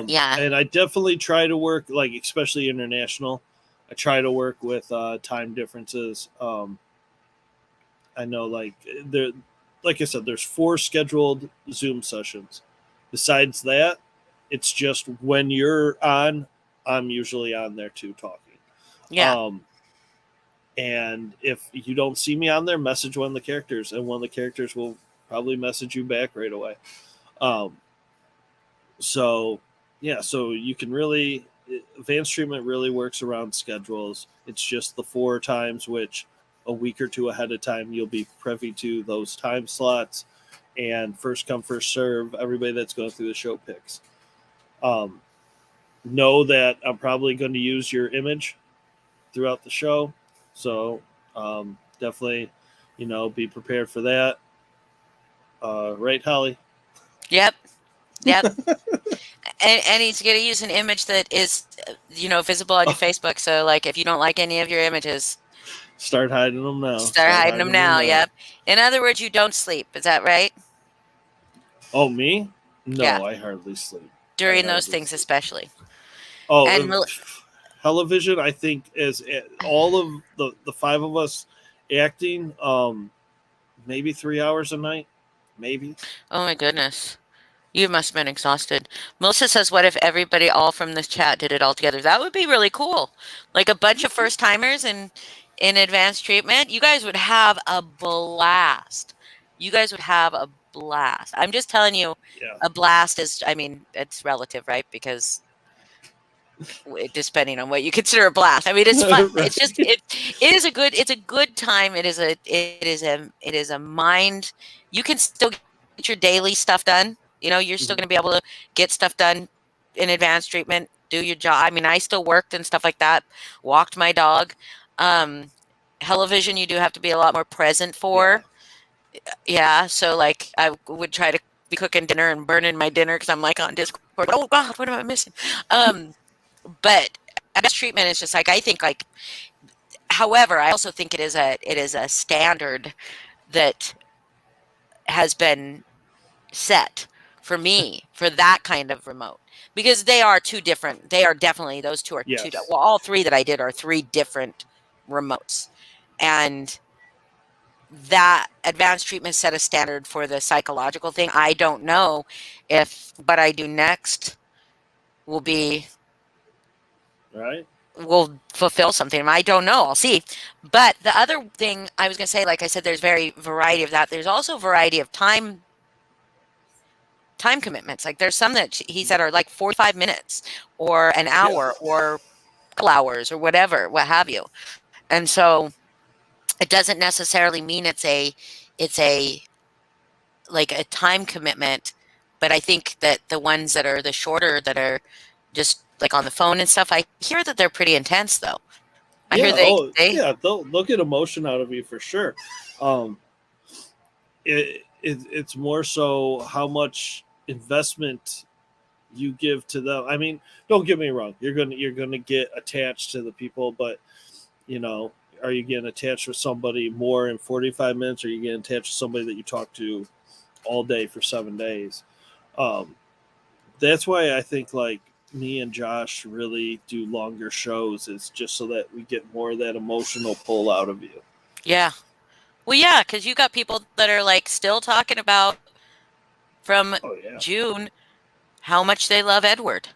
Yeah. And I definitely try to work, like, especially international. I try to work with time differences. I know, like I said, there's 4 scheduled Zoom sessions. Besides that, it's just when you're on, I'm usually on there too talking. Yeah. Um, and if you don't see me on there, message one of the characters, and one of the characters will probably message you back right away. Um, so yeah, so you can really advanced treatment really works around schedules. It's just the 4 times which a week or two ahead of time you'll be privy to those time slots, and first come first serve. Everybody that's going through the show picks. Um, know that I'm probably going to use your image throughout the show, so definitely, be prepared for that. Right, Holly? Yep. Yep. And he's going to use an image that is, visible on your Facebook. So, like, if you don't like any of your images, Start hiding them now. start Start hiding them hiding them now. now. Yep. In other words, you don't sleep. Is that right? Oh, me? Yeah. No, I hardly sleep. I During those hardly things, sleep. especially. Oh, And television. I think is all of the 5 of us acting. Maybe 3 hours a night. Maybe. oh my goodness. You must have been exhausted. Melissa says, what if everybody all from this chat did it all together? That would be really cool. Like a bunch of first timers in advanced treatment. You guys would have a blast. You guys would have a blast. I'm just telling you, Yeah. a blast is, I mean, it's relative, right? Because depending on what you consider a blast. I mean, it's fun. It's just Right. it's a good time. It is a mind. You can still get your daily stuff done. You're still going to be Mhm. able to get stuff done in advanced treatment, do your job. I mean, I still worked and stuff like that, walked my dog. Um, Television, you do have to be a lot more present Yeah. for. Yeah, so like I would try to be cooking dinner and burning my dinner because I'm like on Discord. Oh God, what am I missing? Um, but advanced treatment is just like I think like. However, I also think it is a standard that has been set for me for that kind of remote because they are two different. They are definitely those two are two. Yes. Well, all three that I did are three different remotes, and that advanced treatment set a standard for the psychological thing. I don't know if what I do next will be Right. will fulfill something. I don't know. I'll see. But the other thing I was going to say, like I said, there's very variety of that. There's also variety of time commitments. Like there's some that he said are like 45 minutes or an Yeah. hour or a couple hours or whatever, what have you. And so it doesn't necessarily mean it's a like a time commitment, but I think that the ones that are the shorter that are just like on the phone and stuff, I hear that they're pretty intense though. I Yeah. hear they Oh, they yeah. They'll get emotion out of you for sure. Um, it's more so how much investment you give to them. I mean, don't get me wrong. You're gonna get attached to the people, but you know, are you getting attached with somebody more in 45 minutes, or are you getting attached to somebody that you talk to all day for 7 days? Um, that's why I think like me and Josh really do longer shows. Is just so that we get more of that emotional pull out of you. yeah. Well, yeah, because you got people that are like still talking about from Oh yeah, June how much they love Edward.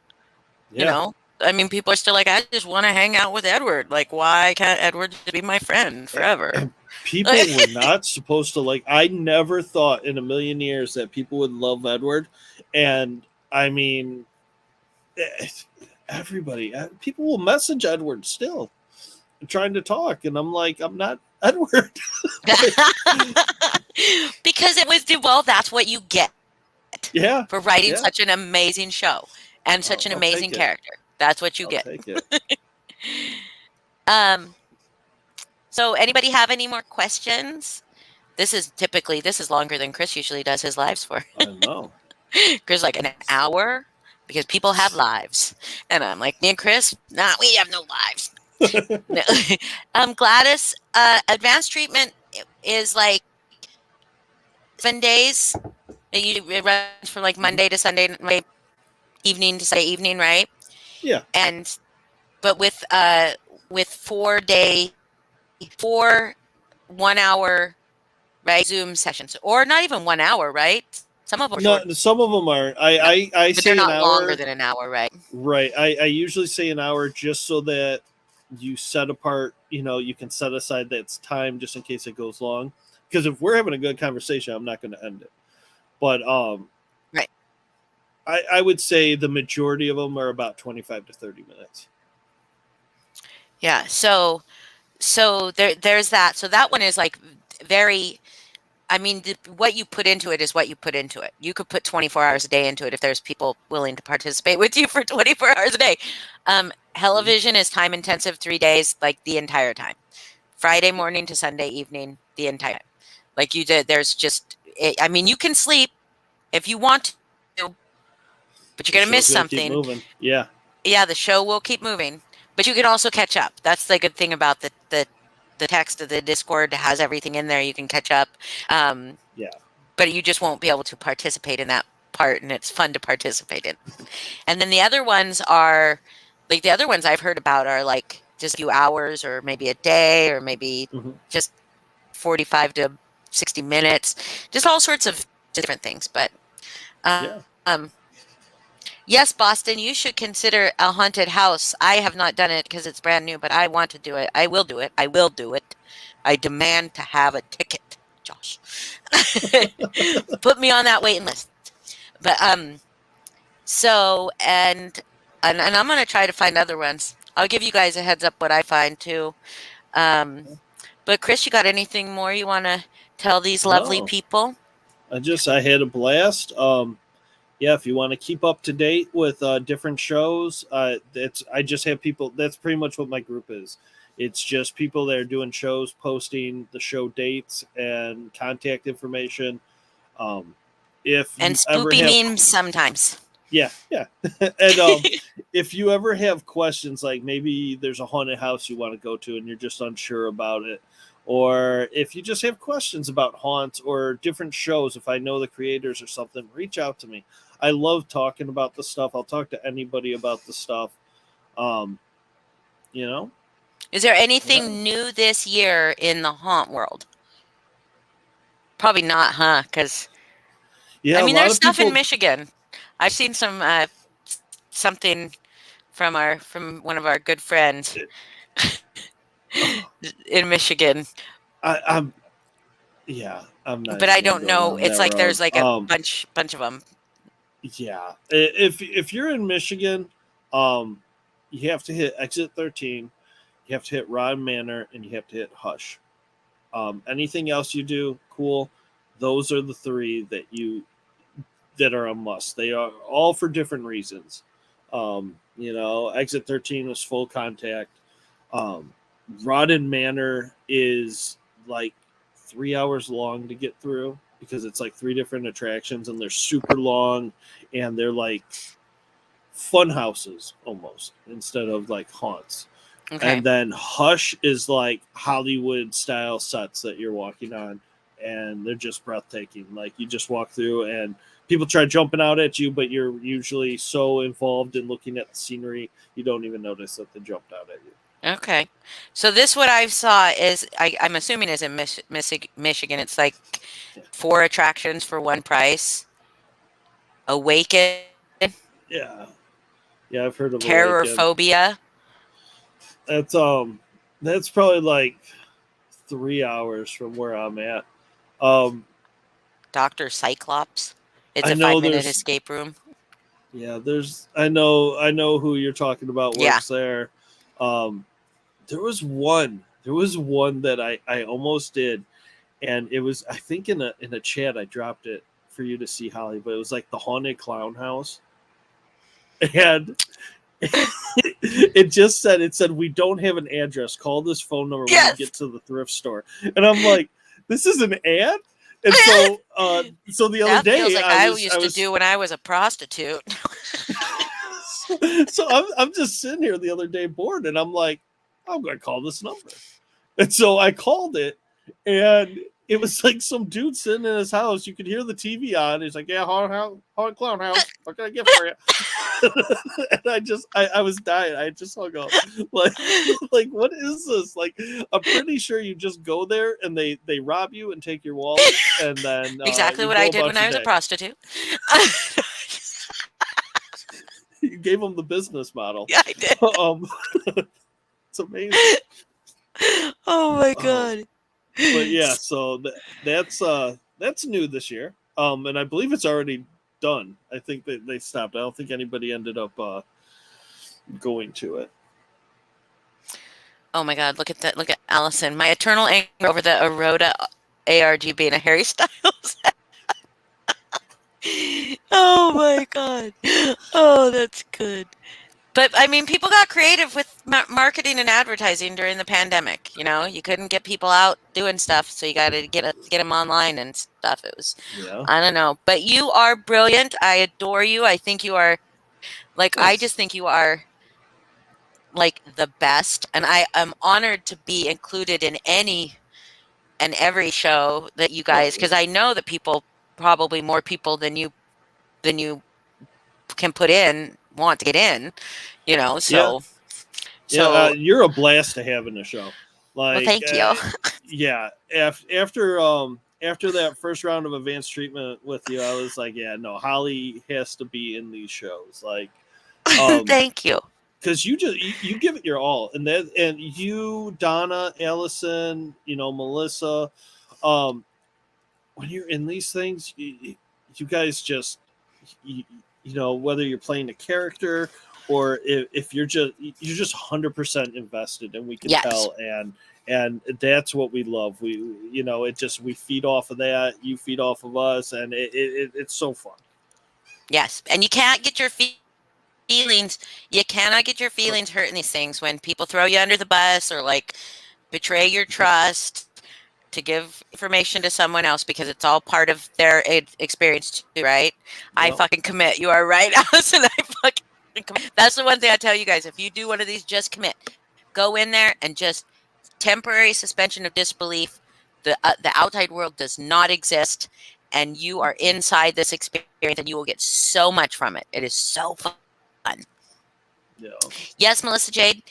You yeah. know, I mean, people are still like, I just want to hang out with Edward. Like, why can't Edward just be my friend forever? And people were not supposed to like. I never thought in a million years that people would love Edward, and I mean, eh, everybody, people will message Edward still trying to talk, and I'm like, I'm not Edward. Like, Because it was, well, that's what you get yeah, for writing yeah. such an amazing show and such an I'll amazing take it. character. That's what you I'll get. take it. Um, so anybody have any more questions? This is longer than Kris usually does his lives for. I know. Kris like an hour because people have lives. And I'm like, me and Kris, nah, we have no lives. No. Gladys, advanced treatment is like 7 days. It runs from like Mhm. Monday to Sunday, evening to Sunday evening, right? Yeah. And but with 4 day, 4 1 hour, right, Zoom sessions, or not even 1 hour, right? Some of them are No, short, some of them are. I but they're say an not longer hour. than an hour, right? Right. I usually say an hour just so that you set apart, you can set aside that time just in case it goes long. Because if we're having a good conversation, I'm not going to end it. But Right. I would say the majority of them are about 25 to 30 minutes. Yeah. So there's that. So that one is like very. I mean, what you put into it is what you put into it. You could put 24 hours a day into it if there's people willing to participate with you for 24 hours a day. Mhm. Television is time intensive, 3 days, like the entire time. Friday morning to Sunday evening, the entire time. Like you did, there's just, I mean, you can sleep if you want to, but you're The going to miss show's going to keep something. moving. Yeah. Yeah, the show will keep moving, but you can also catch up. That's the good thing about the text of the Discord has everything in there. You can catch up. Um, Yeah. but you just won't be able to participate in that part, and it's fun to participate in. And then the other ones are like the other ones I've heard about are like just a few hours or maybe a day or maybe Hmm. just 45 to 60 minutes, just all sorts of different things. But Yeah. um, yes, Boston, you should consider a haunted house. I have not done it because it's brand new, but I want to do it. I will do it. I will do it. I demand to have a ticket. Josh. Put me on that waiting list. But so and I'm gonna try to find other ones. I'll give you guys a heads up what I find too. Um, but Kris, you got anything more you want to tell these lovely No, people? I had a blast. Yeah, if you want to keep up to date with different shows, I just have people. That's pretty much what my group is. It's just people that are doing shows, posting the show dates and contact information. Um, if And you ever spoopy have, memes sometimes. yeah, yeah, and if you ever have questions, like maybe there's a haunted house you want to go to and you're just unsure about it, or if you just have questions about haunts or different shows, if I know the creators or something, reach out to me. I love talking about the stuff. I'll talk to anybody about the stuff. Um, you know, Is there yeah, anything new this year in the haunt world? Probably not, huh? Because yeah. I A mean, lot there's of stuff in people. Michigan. I've seen some something from one of our good friends in Michigan, I'm yeah. I'm not but I even gonna don't go know. down It's that like road. there's like a bunch of them. Yeah. If you're in Michigan, um, you have to hit exit 13. You have to hit Rod Manor, and you have to hit Hush. Anything else you do, cool. Those are the three that are a must. They are all for different reasons. Exit 13 is full contact. Um, Rod and Manor is like 3 hours long to get through because it's like three different attractions and they're super long and they're like fun houses almost instead of like haunts. Okay. And then Hush is like Hollywood style sets that you're walking on, and they're just breathtaking. Like you just walk through, and people try jumping out at you, but you're usually so involved in looking at the scenery, you don't even notice that they jumped out at you. Okay. So this what I saw is I'm assuming is in Michigan. It's like Yeah, 4 attractions for one price. Awaken, yeah, yeah. I've heard of Awaken. Terrorphobia, That's that's probably like 3 hours from where I'm at. Um, Dr. Cyclops. It's I a know 5 minute there's escape room. yeah, there's I know who you're talking about Yeah. works there. Um, there was one that I almost did, and it was I think in a chat I dropped it for you to see, Holly, but it was like the haunted clown house, and it said we don't have an address. Call this phone number when you Yes. get to the thrift store. And I'm like, this is an ad. And so the other That feels day like I used to do when I was a prostitute. so I'm just sitting here the other day bored, and I'm like, I'm gonna call this number. And so I called it, and it was like some dude sitting in his house. You could hear the TV on. He's like, "Yeah, haunted clown house. What can I get for you?" And I was dying. I just hung up. Like, like what is this? Like, I'm pretty sure you just go there and they rob you and take your wallet, and then Exactly you what go I did about when I your was a day. prostitute. You gave them the business model. Yeah, I did. It's amazing. Oh my Oh, god. but yeah, so that's new this year. And I believe it's already done. I think they stopped. I don't think anybody ended up going to it. Oh my god, look at that. Look at Allison. My eternal anger over the Aroda ARG being a Harry Styles. Oh my god. Oh, that's good. But I mean, people got creative with marketing and advertising during the pandemic. You couldn't get people out doing stuff, so you got to get them online and stuff. It was, Yeah. I don't know. But you are brilliant. I adore you. I think you are like I Thanks. just think you are like the best, and I am honored to be included in any and every show that you guys, Oh, because I know that people, probably more people than you can put in, want to get in. yeah. So Yeah, so you're a blast to have in the show. well, Like, thank you. yeah, after that first round of advanced treatment with you, I was like, yeah, no, Holly has to be in these shows. Like, Thank you. because you give it your all, and you, Donna, Allison, Melissa, um, when you're in these things, you guys just you, you know, whether you're playing a character or if you're just 100% invested, and we can Yes. tell, and that's what we love. We, you know, it just, we feed off of that, you feed off of us, and it's so fun. Yes. And you can't get your feelings, you cannot get your feelings hurt in these things when people throw you under the bus or like betray your trust to give information to someone else, because it's all part of their experience too, right? I Yep. fucking commit. You are right, Allison. I fucking commit. That's the one thing I tell you guys. If you do one of these, just commit. Go in there and just temporary suspension of disbelief. The outside world does not exist, and you are inside this experience, and you will get so much from it. It is so fun. Yeah. Yes, Melissa Jade.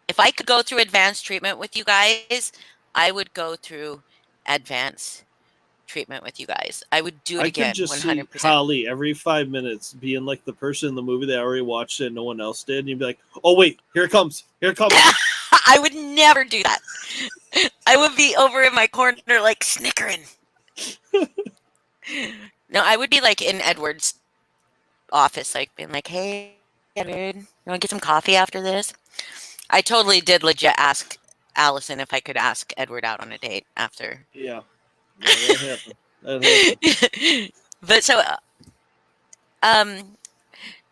If I could go through advanced treatment with you guys, I would go through advanced treatment with you guys. I would do it I could again, just see 100%. Holly every 5 minutes being like the person in the movie that already watched it and no one else did, and you'd be like, "Oh wait, here it comes, here it comes." I would never do that. I would be over in my corner, like snickering. No, I would be like in Edward's office, like being like, "Hey, Edward, you want to get some coffee after this?" I totally did legit ask Allison if I could ask Edward out on a date after. Yeah, that happened. That happened. But um,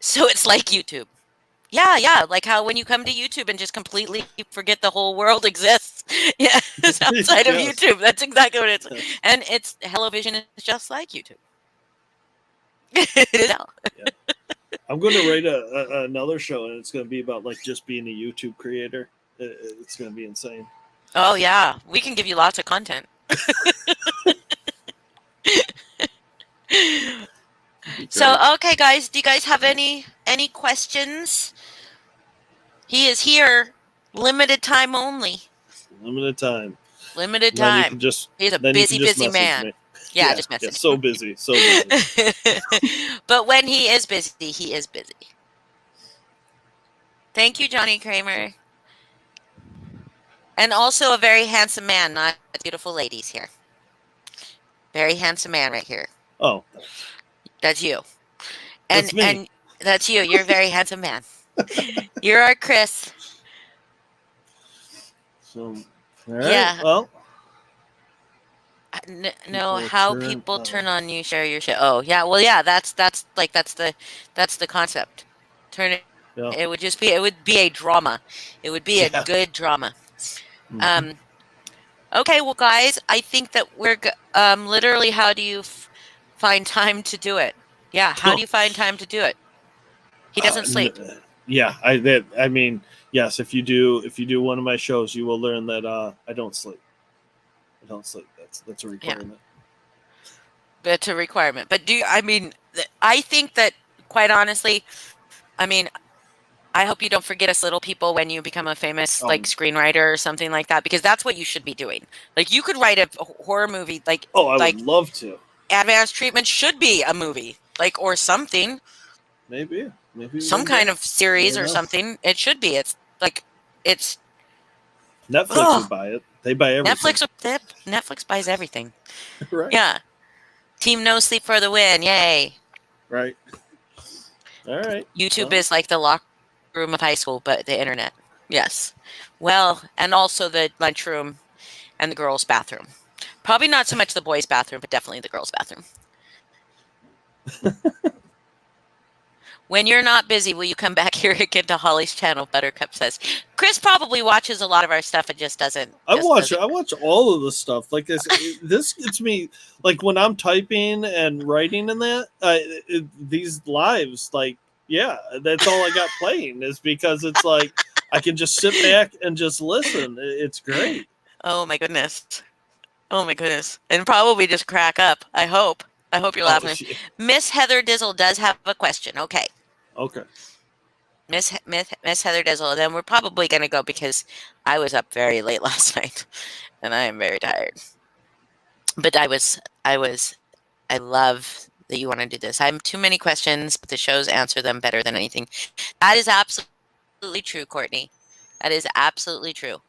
so it's like YouTube. Yeah, like how when you come to YouTube and just completely forget the whole world exists. Yeah, it's outside of Yes. YouTube. That's exactly what it's. And it's Hellovision is just like YouTube. It is now. Yeah. I'm going to write another show, and it's going to be about like just being a YouTube creator. It's going to be insane. Oh yeah, we can give you lots of content. So okay, guys, do you guys have any questions? He is here, limited time only. Limited time. Limited Then you time. can just He's a then you can just busy message man. me. Yeah, just message. Yeah, so busy, so busy. But when he is busy, he is busy. Thank you, Johnny Kramer. And also a very handsome man, not beautiful ladies here. Very handsome man right here. Oh, That's you. that's me. And that's you. You're a very handsome man. You're our Kris. So, all right. Yeah. Well, No, how people turn on you, share your shit. Oh, yeah. Well, yeah. That's the concept. Turn it. yeah. It would be a drama. It would be a good drama. Mhm. Okay, well, guys, I think that we're literally. How do you find time to do it? Yeah, how do you find time to do it? He doesn't sleep. Yeah, I mean, yes. If you do one of my shows, you will learn that I don't sleep. I don't sleep. That's a requirement. Yeah. It's a requirement. But I think that, quite honestly, I mean, I hope you don't forget us little people when you become a famous like screenwriter or something like that, because that's what you should be doing. Like you could write a horror movie, like I would love to. Advanced Treatment should be a movie, like, or something. Maybe Some kind of series or something. It should be. It's like it's Netflix would buy it. They buy everything. Netflix buys everything. Right. Yeah. Team No Sleep for the win. Yay. Right. All right. YouTube is like the locker room of high school, but the internet. Yes. Well, and also the lunchroom and the girls' bathroom. Probably not so much the boys' bathroom, but definitely the girls' bathroom. When you're not busy, will you come back here again to Hollie's channel? Buttercup says. Kris probably watches a lot of our stuff and just doesn't. I watch all of the stuff. Like this gets me, like when I'm typing and writing and that these lives, like, yeah, that's all I got playing, is because it's like I can just sit back and just listen. It's great. Oh my goodness. Oh my goodness. And probably just crack up. I hope you're laughing. Yeah. Miss Heather Dizzle does have a question. Okay. Miss Heather Dizzle. Then we're probably going to go, because I was up very late last night and I am very tired. But I love that you want to do this. I have too many questions, but the shows answer them better than anything. That is absolutely true, Courtney. That is absolutely true.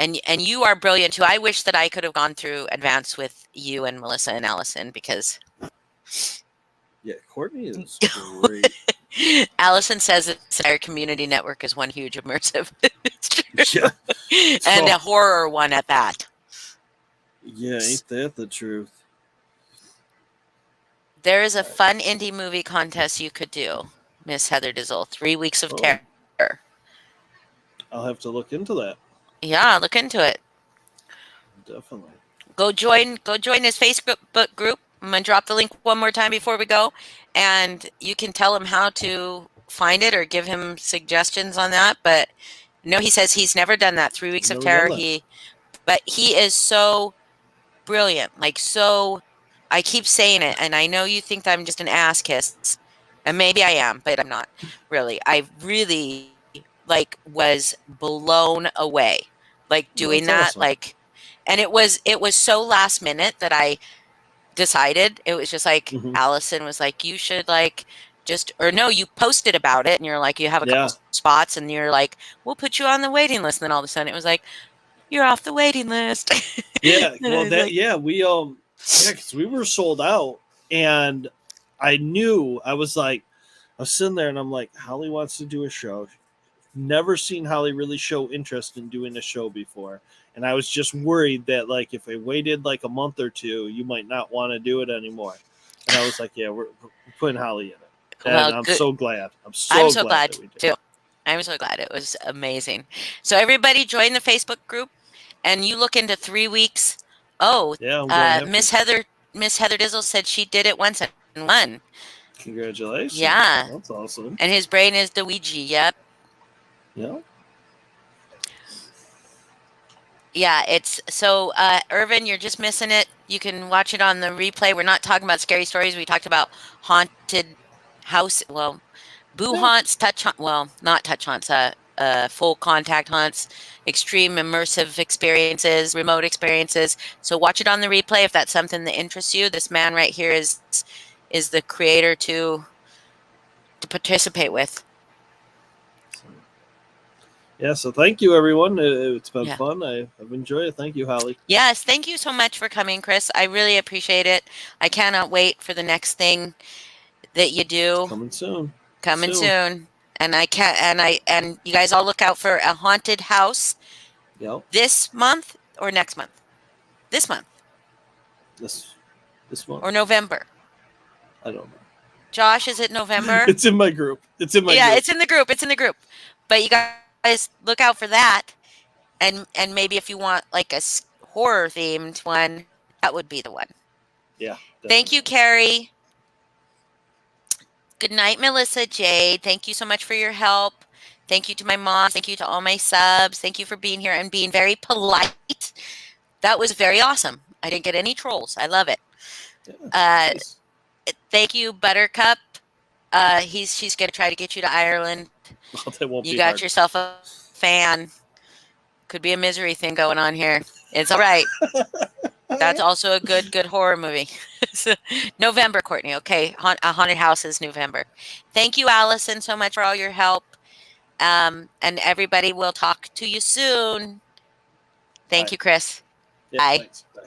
And you are brilliant too. I wish that I could have gone through advanced with you and Melissa and Allison, because Yeah, Courtney is great. Allison says this entire community network is one huge immersive. It's true. Yeah. And Oh, a horror one at that. yeah, ain't that the truth? There is a fun indie movie contest you could do, Miss Heather Dizzle. 3 weeks of Oh. terror. I'll have to look into that. Yeah, look into it. Definitely. Go join his Facebook group. I'm gonna drop the link one more time before we go, and you can tell him how to find it or give him suggestions on that. But no, he says he's never done that. 3 weeks of Never done terror. that. But he is so brilliant. Like, so, I keep saying it, and I know you think that I'm just an ass kiss, and maybe I am, but I'm not really. I really was blown away, doing That's that, awesome. and it was so last minute that I decided. It was just like Mhm. Allison was like, you should just, or no, you posted about it, and you're like, you have a Yeah. couple spots, and you're like, we'll put you on the waiting list. And then all of a sudden it was like, you're off the waiting list. Yeah. And I Well, was that like, yeah we because we were sold out, and I knew I was sitting there and I'm like, Hollie wants to do a show. Never seen Hollie really show interest in doing a show before, and I was just worried that if I waited a month or two, you might not want to do it anymore. And I was like, yeah, we're putting Hollie in it, and well, I'm good. so glad. I'm I'm so so glad glad that we did. too. I'm so glad. It was amazing. So everybody join the Facebook group, and you look into 3 weeks. Oh, Yeah, I'm gonna have Miss to. Heather Dizzle said she did it once and won. Congratulations. Yeah. That's awesome. And his brain is the Ouija. Yep. Yeah. Yeah, it's so Irvin, you're just missing it. You can watch it on the replay. We're not talking about scary stories. We talked about haunted house, well, boo haunts, not touch haunts, full contact haunts, extreme immersive experiences, remote experiences. So watch it on the replay if that's something that interests you. This man right here is the creator to participate with. Yeah, so thank you, everyone. It's been Yeah. fun. I've enjoyed it. Thank you, Hollie. Yes, thank you so much for coming, Kris. I really appreciate it. I cannot wait for the next thing that you do. Coming soon. Coming soon. And and you guys all look out for a haunted house Yep. this month or next month? This month This month. or November? I don't know. Josh, is it November? It's in my group. It's in my Yeah, group. it's in the group. It's in the group. But you guys look out for that. And maybe if you want a horror themed one, that would be the one. Yeah. Thank you, Carrie. Good night, Melissa Jade. Thank you so much for your help. Thank you to my mom. Thank you to all my subs. Thank you for being here and being very polite. That was very awesome. I didn't get any trolls. I love it. Yeah, nice. Thank you, Buttercup. She's gonna try to get you to Ireland. Well, that won't You be got hard. yourself a fan. Could be a misery thing going on here. It's all right. That's also a good horror movie. November, Courtney. Okay, a haunted house is November. Thank you, Allison, so much for all your help. And everybody will talk to you soon. Thank you, Kris. Yeah, Bye. thanks. Bye.